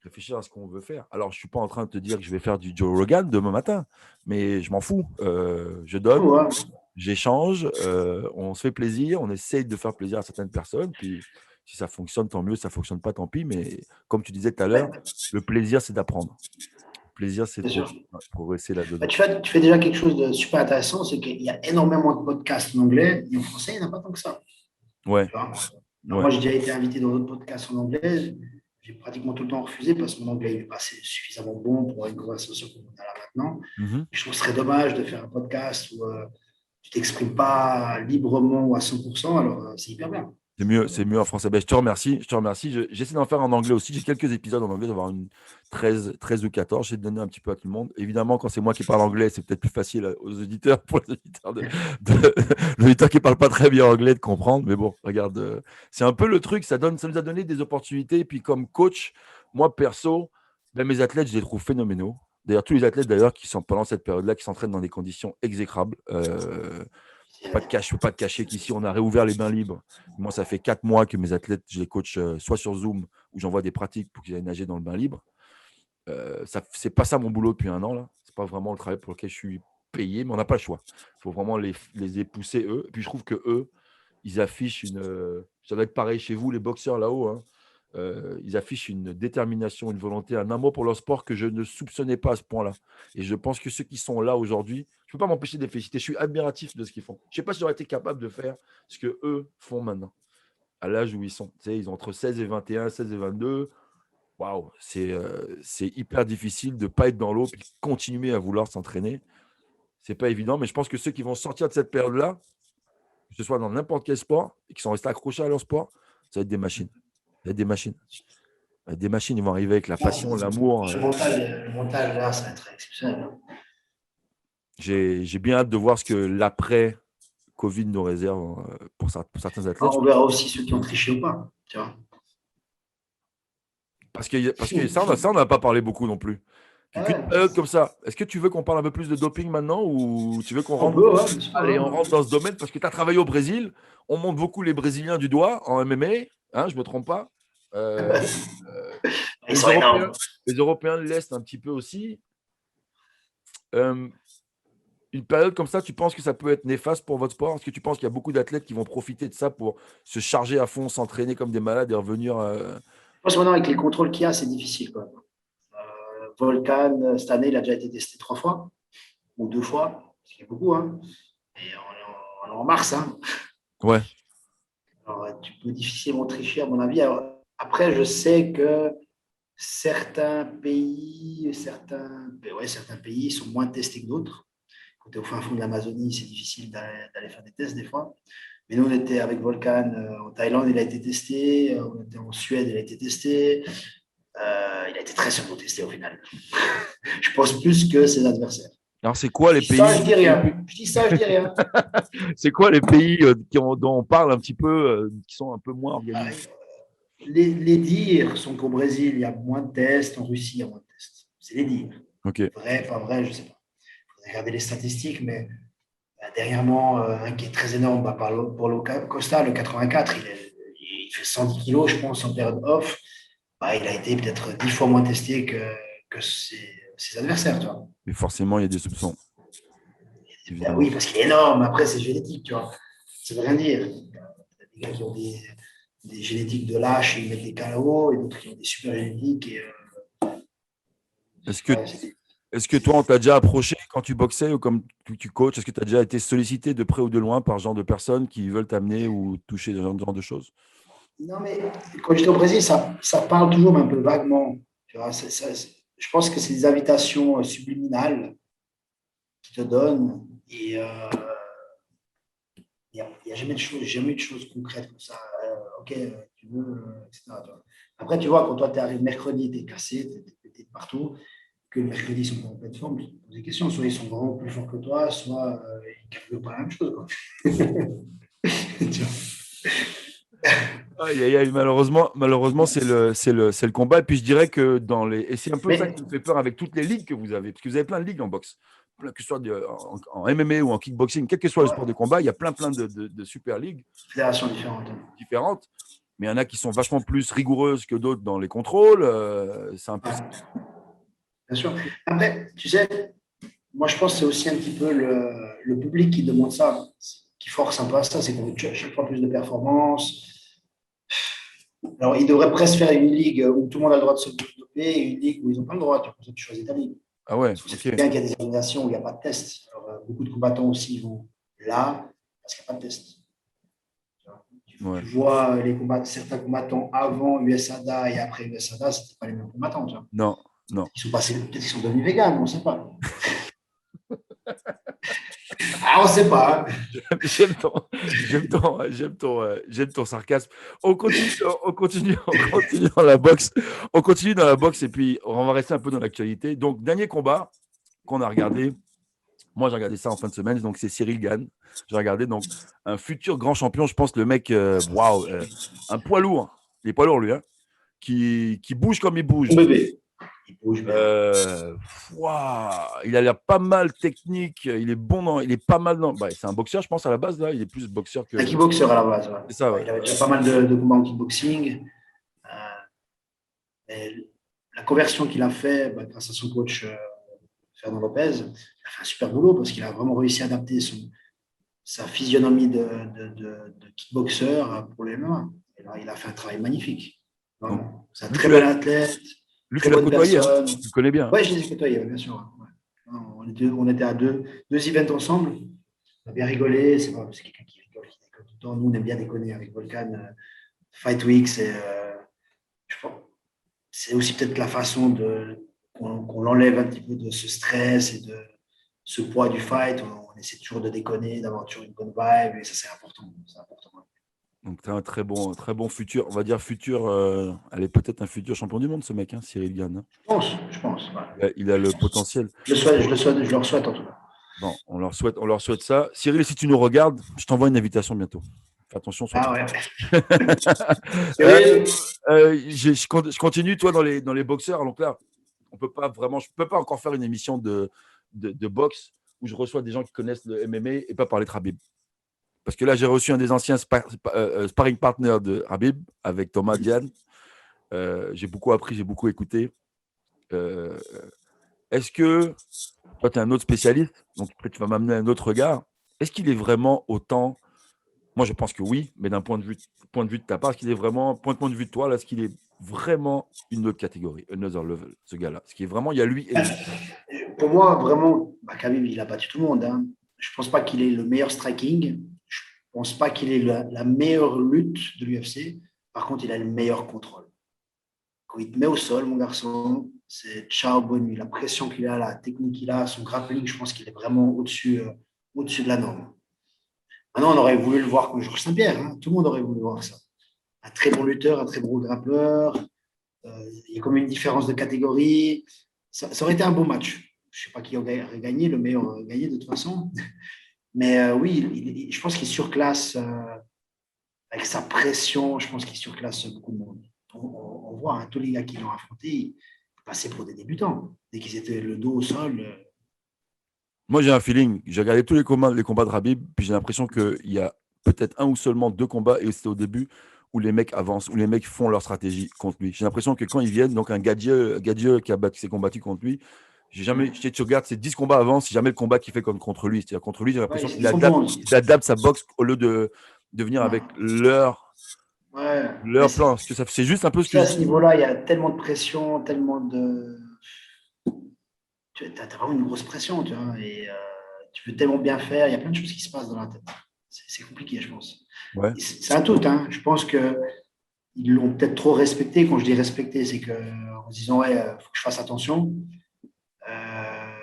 réfléchir à ce qu'on veut faire. Alors, je ne suis pas en train de te dire que je vais faire du Joe Rogan demain matin, mais je m'en fous. Je donne, j'échange, on se fait plaisir, on essaye de faire plaisir à certaines personnes, puis si ça fonctionne, tant mieux, si ça ne fonctionne pas, tant pis, mais comme tu disais tout à l'heure, le plaisir, c'est d'apprendre. Le plaisir, c'est de progresser là-dedans. Tu fais déjà quelque chose de super intéressant, c'est qu'il y a énormément de podcasts en anglais, et en français, il n'y en a pas tant que ça. Ouais. Moi, j'ai déjà été invité dans d'autres podcasts en anglais. J'ai pratiquement tout le temps refusé parce que mon anglais n'est pas suffisamment bon pour avoir une conversation comme on a là maintenant. Je trouve que ce serait dommage de faire un podcast où tu ne t'exprimes pas librement ou à 100%, alors c'est hyper bien. C'est mieux en français. Ben, je te remercie. J'essaie d'en faire en anglais aussi. J'ai quelques épisodes en anglais, d'avoir une 13 ou 14. J'essaie de donner un petit peu à tout le monde. Évidemment, quand c'est moi qui parle anglais, c'est peut-être plus facile aux auditeurs, pour les auditeurs l'auditeur qui ne parle pas très bien anglais, de comprendre. Mais bon, regarde, c'est un peu le truc. Ça nous a donné des opportunités. Et puis, comme coach, moi, perso, mes athlètes, je les trouve phénoménaux. D'ailleurs, tous les athlètes qui sont pendant cette période-là, qui s'entraînent dans des conditions exécrables. Je ne peux pas te cacher qu'ici, on a réouvert les bains libres. Moi, ça fait 4 mois que mes athlètes, je les coach soit sur Zoom, où j'envoie des pratiques pour qu'ils aillent nager dans le bain libre. C'est pas ça mon boulot depuis 1 an, là. C'est pas vraiment le travail pour lequel je suis payé, mais on n'a pas le choix. Il faut vraiment les pousser, eux. Et puis, je trouve que eux, ils affichent ça doit être pareil chez vous, les boxeurs là-haut, hein. Ils affichent une détermination, une volonté, un amour pour leur sport que je ne soupçonnais pas à ce point-là. Et je pense que ceux qui sont là aujourd'hui, je ne peux pas m'empêcher de les féliciter. Je suis admiratif de ce qu'ils font. Je ne sais pas si j'aurais été capable de faire ce que eux font maintenant, à l'âge où ils sont. Tu sais, ils ont entre 16 et 21, 16 et 22. Waouh, c'est hyper difficile de ne pas être dans l'eau et de continuer à vouloir s'entraîner. C'est pas évident, mais je pense que ceux qui vont sortir de cette période-là, que ce soit dans n'importe quel sport, et qui sont restés accrochés à leur sport, ça va être des machines. Ça va être des machines. Ça va être des machines, ils vont arriver avec la passion, l'amour. Le mental, là, ça va être exceptionnel. J'ai bien hâte de voir ce que l'après-Covid nous réserve pour certains athlètes. On verra aussi ceux qui ont triché ou pas, tu vois. Parce que ça, on n'a pas parlé beaucoup non plus. Qu'une période comme ça, est-ce que tu veux qu'on parle un peu plus de doping maintenant ou tu veux qu'on rentre Allez, on rentre dans ce domaine parce que tu as travaillé au Brésil. On montre beaucoup les Brésiliens du doigt en MMA, hein, je ne me trompe pas. Les Européens de l'Est un petit peu aussi. Une période comme ça, tu penses que ça peut être néfaste pour votre sport? Est-ce que tu penses qu'il y a beaucoup d'athlètes qui vont profiter de ça pour se charger à fond, s'entraîner comme des malades et revenir Je pense que maintenant, avec les contrôles qu'il y a, c'est difficile, quoi. Volcan, cette année, il a déjà été testé 3 fois ou 2 fois, ce qui est beaucoup, hein. Et on est en mars, hein. Ouais. Alors, tu peux difficilement tricher, à mon avis. Alors, après, je sais que certains pays sont moins testés que d'autres. Quand tu es au fin fond de l'Amazonie, c'est difficile d'aller faire des tests des fois. Mais nous, on était avec Volcan en Thaïlande, il a été testé. On était en Suède, il a été testé. Il a été très sûrement testé au final. Je pense plus que ses adversaires. Alors, c'est quoi les pays Ça, je dis rien. Je dis ça, je dis rien. C'est quoi les pays dont on parle un petit peu, qui sont un peu moins organisés? Les dires sont qu'au Brésil, il y a moins de tests. En Russie, il y a moins de tests. C'est les dires. Okay. Vrai, pas vrai, je ne sais pas. Il faudrait regarder les statistiques, mais dernièrement, un qui est très énorme, Paulo Costa, le 84, il fait 110 kilos, je pense, en période off. Il a été peut-être 10 fois moins testé que ses adversaires, tu vois. Mais forcément, il y a des soupçons. Oui, parce qu'il est énorme. Après, c'est génétique, tu vois. Ça ne veut rien dire. Il y a des gars qui ont des génétiques de lâche et ils mettent des KO, et d'autres qui ont des super génétiques. Est-ce que toi, on t'a déjà approché quand tu boxais ou comme tu coaches? Est-ce que tu as déjà été sollicité de près ou de loin par ce genre de personnes qui veulent t'amener ou toucher ce genre de choses? Non, mais quand j'étais au Brésil, ça parle toujours, mais un peu vaguement. Tu vois, je pense que c'est des invitations subliminales qui te donnent et il n'y a jamais eu de choses concrètes comme ça. Ok, tu veux, etc. Après, tu vois, quand toi, tu arrives mercredi, tu es cassé, tu es pété de partout, que le mercredi, ils sont pas en pleine forme, tu te poses des questions. Soit ils sont vraiment plus forts que toi, soit ils ne veulent pas la même chose. Quoi. Malheureusement, c'est le combat. Et puis je dirais que et c'est un peu ça qui me fait peur avec toutes les ligues que vous avez, parce que vous avez plein de ligues en boxe, que ce soit en MMA ou en kickboxing, quel que soit le sport de combat, il y a plein de super ligues. Fédérations différentes. Mais il y en a qui sont vachement plus rigoureuses que d'autres dans les contrôles. C'est un peu ça. Bien sûr. Après, tu sais, moi je pense que c'est aussi un petit peu le public qui demande ça, qui force un peu à ça, c'est qu'on veut chaque fois plus de performances. Alors, ils devraient presque faire une ligue où tout le monde a le droit de se développer et une ligue où ils n'ont pas le droit. Tu choisis ta ligue. Ah ouais, c'est bien qu'il y a des organisations où il n'y a pas de test. Alors, beaucoup de combattants aussi vont là parce qu'il n'y a pas de test. Tu vois certains combattants avant USADA et après USADA, ce n'étaient pas les mêmes combattants. Tu vois. Non. Peut-être qu'ils sont devenus véganes, on ne sait pas. On ne sait pas. J'aime ton sarcasme. On continue dans la boxe. On continue dans la boxe et puis on va rester un peu dans l'actualité. Donc, dernier combat qu'on a regardé. Moi, j'ai regardé ça en fin de semaine. Donc, c'est Cyril Gane. J'ai regardé donc un futur grand champion. Je pense le mec, un poids lourd. Il est poids lourd, lui, hein, qui bouge comme il bouge. Bébé. Il a l'air pas mal technique. Il est bon il est pas mal dans. C'est un boxeur, je pense, à la base. Là. Il est plus boxeur que. Un kickboxer à la base. Ouais. C'est ça, ouais. Il avait déjà pas mal de combats en kickboxing. la conversion qu'il a fait grâce à son coach Fernand Lopez, il a fait un super boulot parce qu'il a vraiment réussi à adapter sa physionomie de kickboxer pour les MMA. Et là, il a fait un travail magnifique. Donc, Vraiment. C'est un lui, très bel athlète, lui, tu très l'as bonne côtoyé, hein. personne. Tu le connais bien. Ouais, je les ai côtoyés, bien sûr. Ouais. On était à deux events ensemble. On a bien rigolé. C'est quelqu'un qui rigole, qui déconne tout le temps. Nous, on aime bien déconner avec Volcan. Fight Week, je pense, c'est aussi peut-être la façon qu'on l'enlève un petit peu de ce stress et de ce poids du fight. On essaie toujours de déconner, d'avoir toujours une bonne vibe, et ça, c'est important. C'est important. Donc, tu as un très bon futur, on va dire futur, elle est peut-être un futur champion du monde, ce mec, hein, Cyril Gann, hein. Je pense. Ouais. Il a le potentiel. Je leur souhaite en tout cas. Bon, on leur souhaite ça. Cyril, si tu nous regardes, je t'envoie une invitation bientôt. Fais attention sur Ah ouais. euh, Cyril, je continue, toi, dans les boxeurs. Donc là, je peux pas encore faire une émission de boxe où je reçois des gens qui connaissent le MMA et pas parler de Khabib. Parce que là, j'ai reçu un des anciens sparring partners de Khabib avec Thomas Diane. J'ai beaucoup appris, j'ai beaucoup écouté. Euh, Est-ce que toi, tu es un autre spécialiste, donc peut-être tu vas m'amener un autre regard. Est-ce qu'il est vraiment autant. Moi, je pense que oui, mais d'un point de vue de ta part, est-ce qu'il est vraiment, point de vue de toi, là, est-ce qu'il est vraiment une autre catégorie, another level, ce gars-là? Ce qui est vraiment, il y a lui et lui. pour moi, vraiment, Khabib, il a battu tout le monde. Hein. Je ne pense pas qu'il ait le meilleur striking. Je ne pense pas qu'il ait la meilleure lutte de l'UFC. Par contre, il a le meilleur contrôle. Quand il te met au sol, mon garçon, c'est ciao, bonne nuit. La pression qu'il a, la technique qu'il a, son grappling, je pense qu'il est vraiment au-dessus de la norme. Maintenant, on aurait voulu le voir comme Georges Saint-Pierre. Hein. Tout le monde aurait voulu voir ça. Un très bon lutteur, un très bon grappleur. Il y a comme une différence de catégorie. Ça aurait été un beau match. Je ne sais pas qui aurait gagné, le meilleur aurait gagné de toute façon. Mais oui, je pense qu'il surclasse avec sa pression. Je pense qu'il surclasse beaucoup de monde. On voit hein, tous les gars qui l'ont affronté, ils passaient pour des débutants. Dès qu'ils étaient le dos au sol. Moi, j'ai un feeling. J'ai regardé tous les combats de Rabib, puis j'ai l'impression qu'il y a peut-être un ou seulement deux combats, et c'était au début, où les mecs avancent, où les mecs font leur stratégie contre lui. J'ai l'impression que quand ils viennent, donc un Gadieux qui s'est combattu contre lui, j'ai jamais, tu regardes, c'est 10 combats avant, c'est jamais le combat qu'il fait contre lui. C'est-à-dire contre lui, j'ai Ouais, l'impression ils sont bons. il adapte sa boxe au lieu de venir avec Ouais. leur plan. Parce que c'est juste un peu ce Tu sais, que à je ce dis. niveau-là, il y a tellement de pression, tellement de. Tu as vraiment une grosse pression, tu vois, et tu veux tellement bien faire. Il y a plein de choses qui se passent dans la tête. C'est compliqué, je pense. Ouais. C'est un tout. Hein. Je pense qu'ils l'ont peut-être trop respecté. Quand je dis respecté, c'est qu'en se disant, ouais, il faut que je fasse attention. Euh,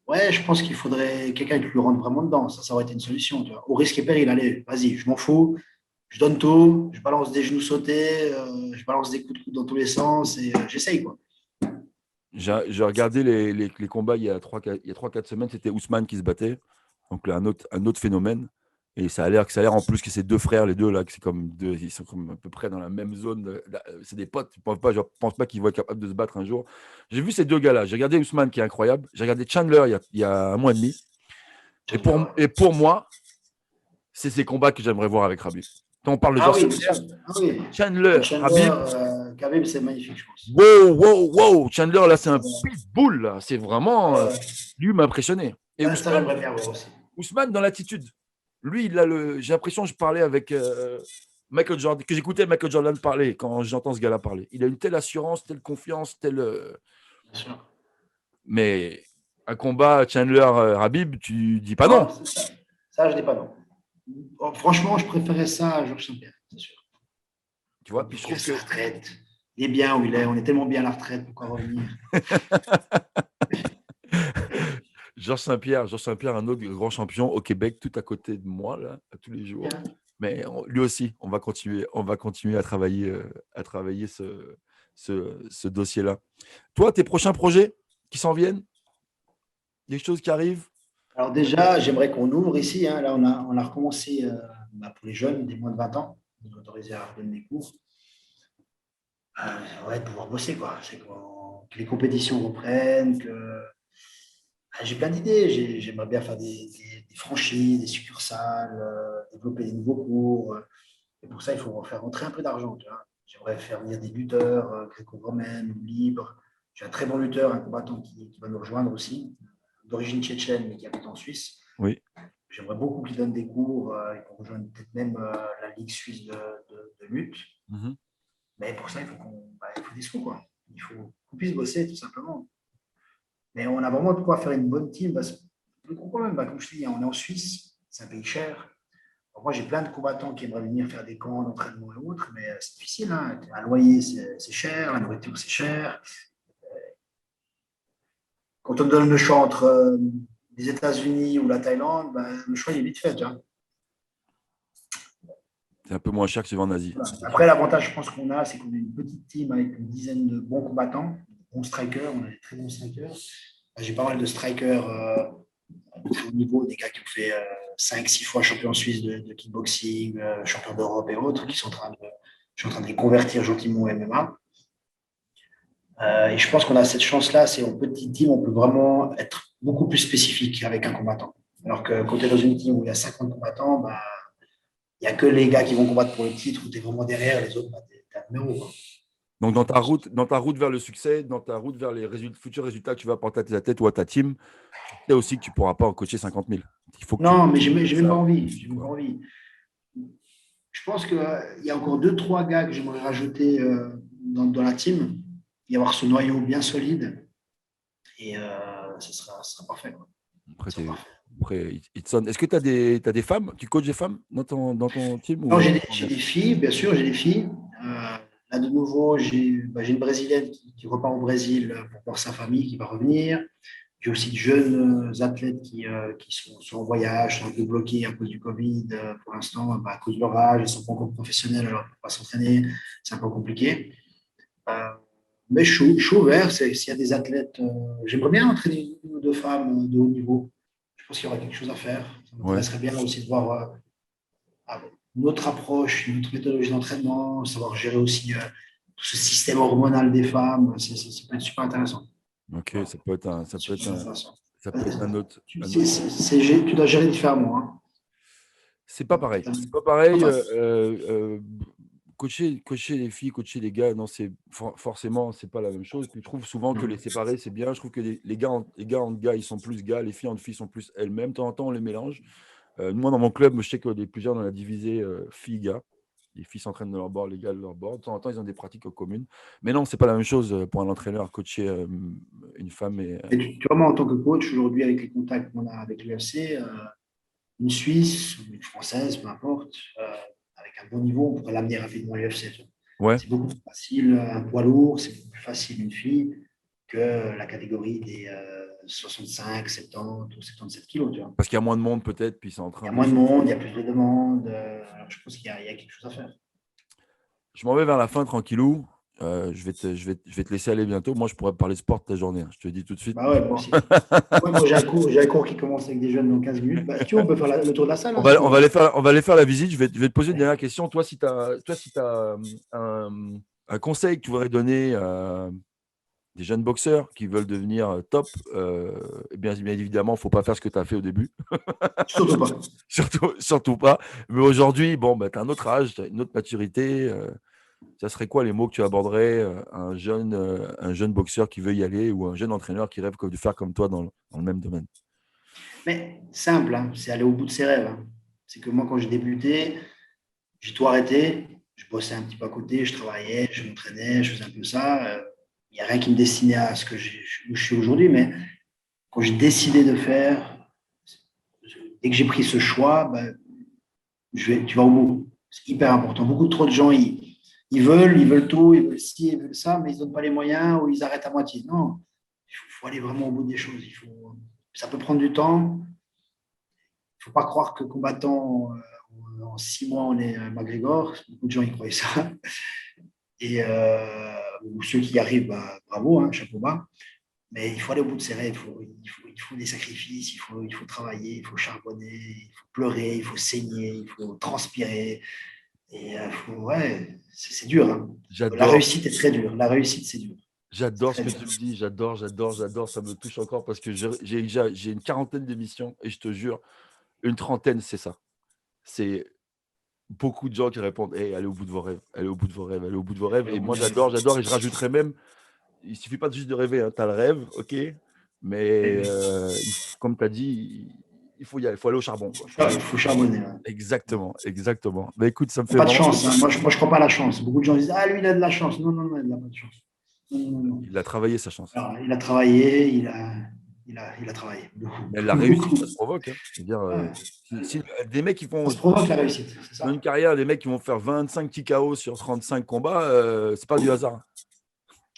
ouais, je pense qu'il faudrait quelqu'un qui lui rentre vraiment dedans. Ça aurait été une solution. Tu vois. Au risque et péril, allez, vas-y, je m'en fous. Je donne tout. Je balance des genoux sautés. Je balance des coups de coude dans tous les sens et j'essaye, quoi. J'ai regardé les combats il y a 3-4 semaines, c'était Ousmane qui se battait. Donc là, un autre phénomène. Et ça a l'air en plus que ces deux frères, les deux là, que c'est comme deux, ils sont comme à peu près dans la même zone. C'est des potes. Je pense pas qu'ils vont être capables de se battre un jour. J'ai vu ces deux gars-là. J'ai regardé Ousmane qui est incroyable. J'ai regardé Chandler il y a un mois et demi. Et pour moi, c'est ces combats que j'aimerais voir avec Khabib. Quand on parle de Ah Georges oui, bien Saint-Pierre, sûr. Ah oui. Chandler, Chandler, Khabib, Khabib, c'est magnifique, je pense. wow, wow, wow. Chandler, là, c'est un pitbull. Là. C'est vraiment. Lui m'a impressionné. Et Ça, j'aimerais bien voir aussi. Ousmane dans l'attitude. Lui, j'ai l'impression que je parlais avec Michael Jordan, que j'écoutais Michael Jordan parler quand j'entends ce gars-là parler. Il a une telle assurance, telle confiance, telle. Bien sûr. Mais un combat Chandler-Habib, tu dis pas non. Non, ça, je dis pas non. Oh, franchement, je préférais ça à Georges Saint-Pierre, c'est sûr. Tu vois, puis je Il a trouve sa que retraite. Il est bien où il est. On est tellement bien à la retraite. Pourquoi revenir? Georges Saint-Pierre, un autre grand champion au Québec, tout à côté de moi, là, tous les jours. Mais lui aussi, on va continuer à travailler ce dossier-là. Toi, tes prochains projets qui s'en viennent, des choses qui arrivent? Alors déjà, j'aimerais qu'on ouvre ici. Hein. Là, on a recommencé pour les jeunes des moins de 20 ans. On est autorisé à donner des cours. Ouais, de pouvoir bosser, quoi. Que les compétitions reprennent, que j'ai plein d'idées. J'aimerais bien faire des franchises, des succursales, développer des nouveaux cours. Et pour ça, il faut faire rentrer un peu d'argent. Tu vois. J'aimerais faire venir des lutteurs gréco-romaines ou libres. J'ai un très bon lutteur, un combattant qui va nous rejoindre aussi, d'origine tchétchène, mais qui habite en Suisse. Oui. J'aimerais beaucoup qu'il donne des cours et qu'on rejoigne peut-être même la Ligue suisse de lutte. Mhm. Mais pour ça, il faut des sous, quoi. Il faut qu'on puisse bosser, tout simplement. Mais on a vraiment de quoi faire une bonne team. Parce que le gros problème, comme je te dis, on est en Suisse, c'est un pays cher. Alors moi, j'ai plein de combattants qui aimeraient venir faire des camps d'entraînement et autres, mais c'est difficile. Hein. Un loyer, c'est cher, la nourriture, c'est cher. Quand on te donne le choix entre les États-Unis ou la Thaïlande, le choix il est vite fait. Tu vois. C'est un peu moins cher que celui en Asie. Voilà. Après, l'avantage, je pense qu'on a, c'est qu'on est une petite team avec une dizaine de bons combattants, de bons strikers. On a des très bons strikers. J'ai pas mal de strikers de très haut niveau, des gars qui ont fait 5-6 fois champion suisse de kickboxing, champion d'Europe et autres, qui sont je suis en train de les convertir gentiment au MMA. Et je pense qu'on a cette chance-là, c'est en petite team, on peut vraiment être beaucoup plus spécifique avec un combattant. Alors que quand tu es dans une team où il y a 50 combattants, il n'y a que les gars qui vont combattre pour le titre, où tu es vraiment derrière, les autres, tu es un numéro. Donc, dans ta route vers le succès, dans ta route vers les futurs résultats que tu vas apporter à tes athlètes ou à ta team, tu sais aussi que tu ne pourras pas en coacher 50 000. Il faut que non, mais j'ai même pas envie. J'ai même pas envie. Je pense qu'il y a encore 2-3 gars que j'aimerais rajouter dans la team, y avoir ce noyau bien solide, et ce sera parfait. Quoi. Après, il sonne. Est-ce que tu as des femmes? Tu coaches des femmes dans ton team Non, j'ai des filles, bien sûr, j'ai des filles. Là, de nouveau, j'ai une Brésilienne qui repart au Brésil pour voir sa famille, qui va revenir. J'ai aussi de jeunes athlètes qui sont en voyage, sont un peu bloqués à cause du Covid pour l'instant, à cause de leur âge, ils ne sont pas encore professionnels, alors ils ne peuvent pas s'entraîner, c'est un peu compliqué. Mais je suis ouvert, s'il y a des athlètes, j'aimerais bien entraîner une ou deux femmes de haut niveau. Je pense qu'il y aura quelque chose à faire. Ça m'intéresserait bien aussi de voir une autre approche, une autre méthodologie d'entraînement, savoir gérer aussi tout ce système hormonal des femmes. Ça peut être super intéressant. Ok, voilà. Ça peut être un autre. Tu dois gérer différemment. Hein. C'est pas pareil. C'est pas pareil. Coacher les filles, coacher les gars, non, forcément, c'est pas la même chose. Puis je trouve souvent que les séparer, c'est bien. Je trouve que les gars entre gars, ils sont plus gars, les filles entre filles sont plus elles-mêmes. De temps en temps, on les mélange. Moi, dans mon club, je sais que les plus jeunes, on a divisé filles-gars. Les filles s'entraînent de leur bord, les gars de leur bord. De temps en temps, ils ont des pratiques communes. Mais non, c'est pas la même chose pour un entraîneur coacher une femme. Et tu vois, moi, en tant que coach, aujourd'hui, avec les contacts qu'on a avec l'UFC, une Suisse ou une Française, peu importe, avec un bon niveau, on pourrait l'amener rapidement à l'UFC. ouais. C'est beaucoup plus facile, un poids lourd, c'est beaucoup plus facile une fille que la catégorie des 65, 70 ou 77 kilos. Tu vois. Parce qu'il y a moins de monde peut-être, puis c'est en train Il y a moins de monde, il y a plus de demandes. Alors je pense qu'il y a quelque chose à faire. Je m'en vais vers la fin tranquillou. Je vais te laisser aller bientôt. Moi, je pourrais parler sport toute la journée. Hein. Je te le dis tout de suite. Bah ouais, moi aussi. Moi, j'ai un cours qui commence avec des jeunes dans 15 minutes. Bah, tu vois, on peut faire le tour de la salle. On va aller faire la visite. Je vais te poser une dernière question. Toi, si tu as un conseil que tu voudrais donner à des jeunes boxeurs qui veulent devenir top, bien évidemment, il ne faut pas faire ce que tu as fait au début. Surtout pas. Surtout pas. Mais aujourd'hui, tu as un autre âge, tu as une autre maturité. Ça serait quoi les mots que tu aborderais à un jeune boxeur qui veut y aller ou un jeune entraîneur qui rêve de faire comme toi dans le même domaine? Mais simple, hein, c'est aller au bout de ses rêves. Hein. C'est que moi, quand j'ai débuté, j'ai tout arrêté. Je bossais un petit peu à côté, je travaillais, je m'entraînais, je faisais un peu ça. Il n'y a rien qui me destinait à ce où je suis aujourd'hui. Mais quand j'ai décidé de faire, dès que j'ai pris ce choix, tu vas au bout. C'est hyper important. Beaucoup trop de gens, ils veulent tout, ils veulent ci, ils veulent ça, mais ils ne donnent pas les moyens ou ils arrêtent à moitié. Non, il faut aller vraiment au bout des choses. Ça peut prendre du temps. Il ne faut pas croire que combattant, en 6 mois, on est McGregor. Beaucoup de gens y croient ça. Et ou ceux qui y arrivent, bravo, hein, chapeau bas. Mais il faut aller au bout de ses rêves. Il faut des sacrifices, il faut travailler, il faut charbonner, il faut pleurer, il faut saigner, il faut transpirer. Et ouais, c'est dur. Hein. La réussite est très dure. La réussite, c'est dur. J'adore ce que tu me dis. J'adore. Ça me touche encore parce que j'ai une quarantaine d'émissions et je te jure, une trentaine, c'est ça. C'est beaucoup de gens qui répondent hey, allez au bout de vos rêves, allez au bout de vos rêves, allez au bout de vos rêves. Et moi, j'adore. Et je rajouterais même, il suffit pas juste de rêver, hein. Tu as le rêve, ok, mais comme tu as dit, il faut aller au charbon. Il faut charbonner. Ouais. Exactement. Mais écoute, ça me fait Pas de vraiment. chance. Hein. Moi, je ne crois pas à la chance. Beaucoup de gens disent lui, il a de la chance. Non, il n'a pas de chance. Non. Il a travaillé sa chance. Alors, il a travaillé, il a travaillé beaucoup. Mais la réussite, ça se provoque. Hein. C'est-à-dire, des mecs qui font. Ça se provoque la réussite. C'est ça. Dans une carrière, des mecs qui vont faire 25 petits KO sur 35 combats, c'est pas du hasard.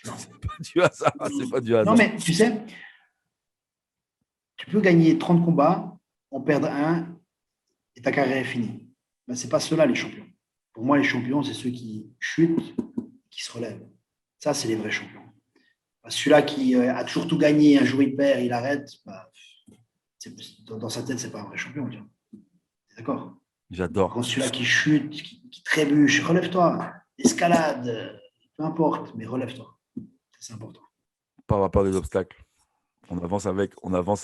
Non. C'est pas du hasard. Non, mais tu sais, tu peux gagner 30 combats, en perdre un, et ta carrière est finie. Ben, ce n'est pas ceux-là les champions. Pour moi, les champions, c'est ceux qui chutent, qui se relèvent. Ça, c'est les vrais champions. Ben, celui-là qui a toujours tout gagné, un jour il perd, il arrête, ben, dans sa tête, ce n'est pas un vrai champion. D'accord? J'adore. Quand celui-là qui chute, qui trébuche, relève-toi, escalade, peu importe, mais relève-toi. C'est important. Par rapport des obstacles. On avance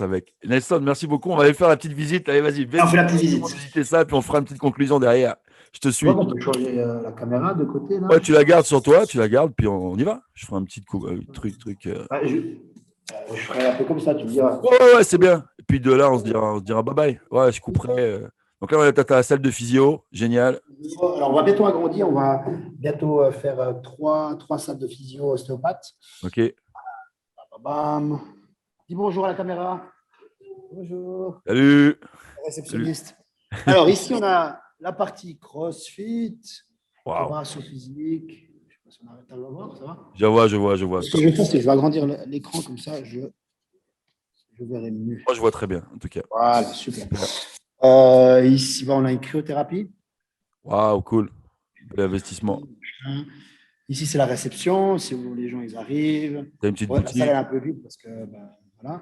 avec. Nelson, merci beaucoup. On va aller faire la petite visite. Allez, vas-y. On fait la petite visite. On va visiter ça, puis on fera une petite conclusion derrière. Je te suis. Ouais, on peut changer la caméra de côté. Là. Ouais, tu la gardes sur toi, puis on y va. Je ferai un petit truc. Je ferai un peu comme ça, tu me diras. Ouais, c'est bien. Et puis de là, on se dira bye bye. Ouais, je couperai. Donc là, on est à la salle de physio. Génial. Alors, on va bientôt agrandir. On va bientôt faire trois salles de physio ostéopathe. Ok. Bam. Dis bonjour à la caméra. Bonjour. Salut. Réceptionniste. Salut. Alors, ici, on a la partie CrossFit, préparation physique. Je ne sais pas si on arrête à le voir, ça va? Je vois. Ce que je vais faire, c'est que je vais agrandir l'écran comme ça, je verrai mieux. Moi, je vois très bien, en tout cas. Voilà, super. Ici, on a une cryothérapie. Waouh, cool. L'investissement. Ici, c'est la réception. C'est où les gens ils arrivent. T'as une petite boutique. La salle est un peu vide parce que voilà.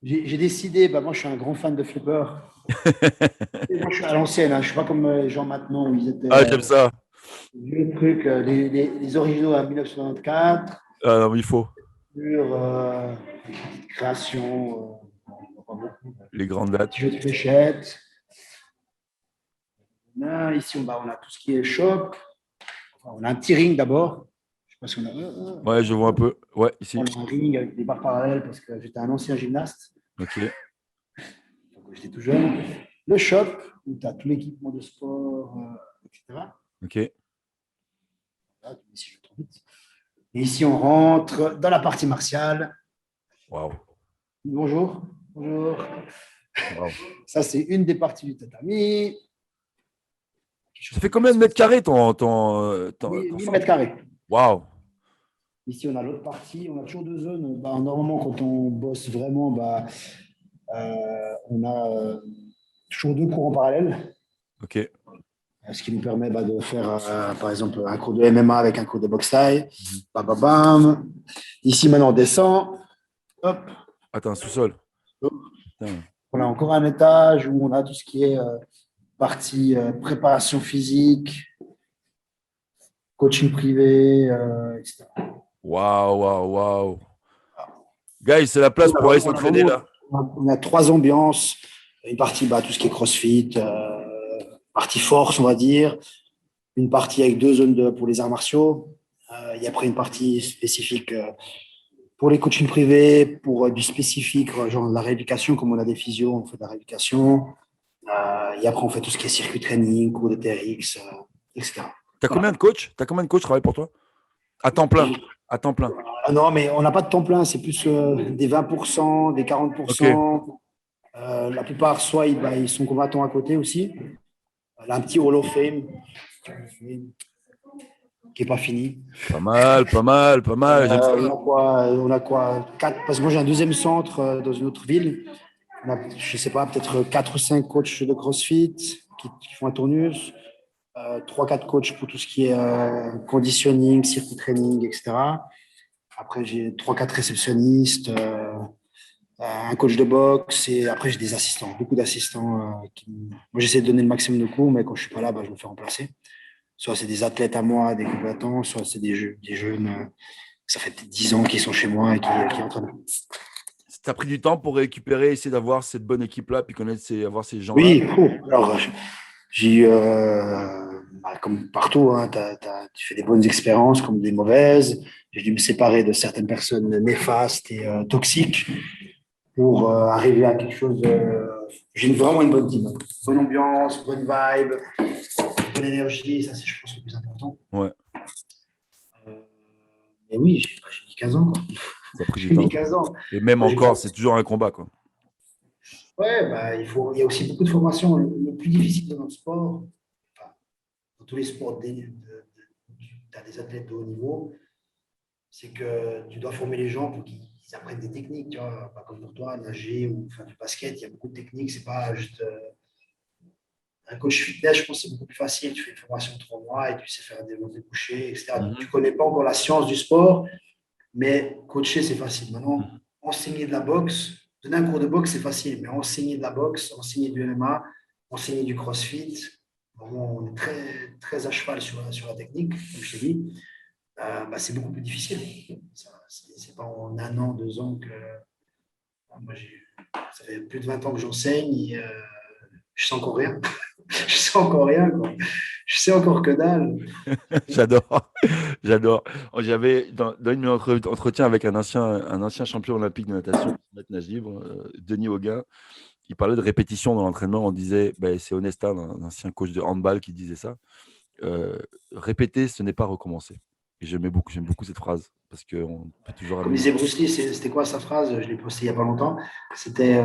J'ai décidé, moi je suis un grand fan de flipper. Moi je suis à l'ancienne, hein, je ne suis pas comme les gens maintenant où ils étaient. J'aime ça. Vieux trucs, les originaux à 1994. Ah non, mais il faut. Sur création, pas beaucoup. Les grandes dates. Jeux de fléchettes. Ici, on a tout ce qui est shop. On a un petit ring d'abord. Je sais pas si on a. Ouais, je vois un peu. Ouais, ici. On a un ring avec des barres parallèles parce que j'étais un ancien gymnaste. Ok. Donc, j'étais tout jeune. Le shop, où tu as tout l'équipement de sport, etc. Ok. Là, ici, je vais trop vite. Et ici, on rentre dans la partie martiale. Waouh. Bonjour. Wow. Ça, c'est une des parties du tatami. Ça fait combien de mètres carrés ton 1000 mètres carrés. Waouh. Ici, on a l'autre partie. On a toujours deux zones. Normalement, quand on bosse vraiment, on a toujours deux cours en parallèle. Ok. Ce qui nous permet de faire, par exemple, un cours de MMA avec un cours de boxe thaï. Bam. Ici, maintenant, on descend. Hop. Attends, sous-sol. On a encore un étage où on a tout ce qui est partie préparation physique, coaching privé, etc. Waouh. Guys, c'est la place pour aller s'entraîner là. On a trois ambiances. Une partie, tout ce qui est CrossFit, partie force, on va dire. Une partie avec deux zones pour les arts martiaux. Il y a après une partie spécifique pour les coachings privés, pour du spécifique, genre de la rééducation, comme on a des physios, on fait de la rééducation. Et après, on fait tout ce qui est circuit training, cours de TRX, etc. Tu as combien de coachs qui travaillent pour toi? À temps plein. Non, mais on n'a pas de temps plein, c'est plus des 20%, des 40%. Okay. La plupart, soit ils sont combattants à côté aussi. Là, un petit Hall of Fame qui n'est pas fini. Pas mal. On a quoi 4, parce que moi, j'ai un deuxième centre dans une autre ville. On a, je ne sais pas, peut-être 4 ou 5 coachs de CrossFit qui font un tournus. 3-4 coachs pour tout ce qui est conditioning, circuit training, etc. Après, j'ai 3-4 réceptionnistes, un coach de boxe et après, j'ai des assistants, beaucoup d'assistants. Moi, j'essaie de donner le maximum de cours, mais quand je ne suis pas là, je me fais remplacer. Soit c'est des athlètes à moi, des combattants, soit c'est des jeunes. Ça fait peut-être 10 ans qu'ils sont chez moi et qui entraînent. Tu as pris du temps pour récupérer, essayer d'avoir cette bonne équipe-là, puis avoir ces gens-là? Oui, alors J'ai eu, comme partout, hein, tu fais des bonnes expériences comme des mauvaises. J'ai dû me séparer de certaines personnes néfastes et toxiques pour arriver à quelque chose. J'ai vraiment une bonne team. Bonne ambiance, bonne vibe, bonne énergie. Ça, c'est, je pense, le plus important. Ouais, Mais oui, j'ai mis 15 ans. Quoi. ça a pris du J'ai mis temps. 15 ans. Et même Moi, encore, c'est toujours un combat, quoi. Ouais, il y a aussi beaucoup de formations. Le plus difficile dans notre sport, enfin, dans tous les sports, tu as des athlètes de haut niveau, c'est que tu dois former les gens pour qu'ils apprennent des techniques, tu vois, pas comme pour toi, nager ou faire du basket, il y a beaucoup de techniques, c'est pas juste un coach fitness, je pense que c'est beaucoup plus facile, tu fais une formation de 3 mois et tu sais faire des couchers, etc. Donc, tu connais pas encore la science du sport, mais coacher, c'est facile. Maintenant, enseigner de la boxe, donner un cours de boxe, c'est facile, mais enseigner de la boxe, enseigner du MMA, enseigner du crossfit, vraiment, on est très, très à cheval sur la technique, comme je t'ai dit. C'est beaucoup plus difficile. C'est pas en 1 an, 2 ans que. Moi, ça fait plus de 20 ans que j'enseigne et je sais encore rien. Je sais encore rien, quoi. Je sais encore que dalle. J'adore, j'adore. J'avais dans une entretien avec un ancien champion olympique de natation, maître nage libre, Denis Auguin, il parlait de répétition dans l'entraînement. On disait, c'est Onesta, un ancien coach de handball, qui disait ça. Répéter, ce n'est pas recommencer. Et j'aime beaucoup cette phrase parce qu'on peut toujours Comme disait Bruce Lee, c'était quoi sa phrase? Je l'ai postée il n'y a pas longtemps. C'était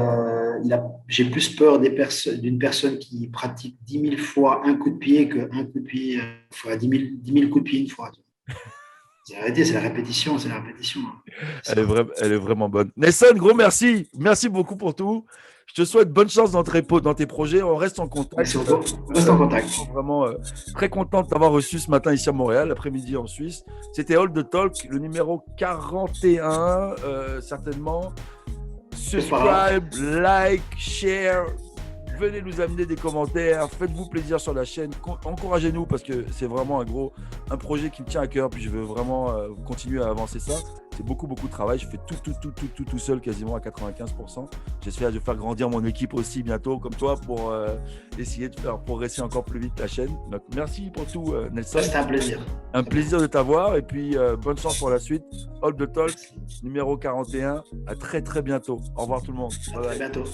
j'ai plus peur d'une personne qui pratique 10 000 fois un coup de pied qu'un coup de pied fera 10 000 coups de pied une fois. C'est la réalité, c'est la répétition, c'est la répétition. Elle est vraiment bonne. Nelson, gros merci. Merci beaucoup pour tout. Je te souhaite bonne chance dans tes projets. On reste en contact. Merci beaucoup. On reste en contact. Je suis vraiment très content de t'avoir reçu ce matin ici à Montréal, l'après-midi en Suisse. C'était Hold the Talk, le numéro 41, certainement. Subscribe, like, share. Venez nous amener des commentaires, faites-vous plaisir sur la chaîne, encouragez-nous parce que c'est vraiment un projet qui me tient à cœur, puis je veux vraiment continuer à avancer ça. C'est beaucoup de travail, je fais tout seul quasiment à 95%. J'espère de faire grandir mon équipe aussi bientôt comme toi pour essayer de faire progresser encore plus vite la chaîne. Donc merci pour tout Nelson. C'était un plaisir. Un plaisir de t'avoir et puis bonne chance pour la suite. Hold the Talk, numéro 41, à très bientôt. Au revoir tout le monde. À très bientôt.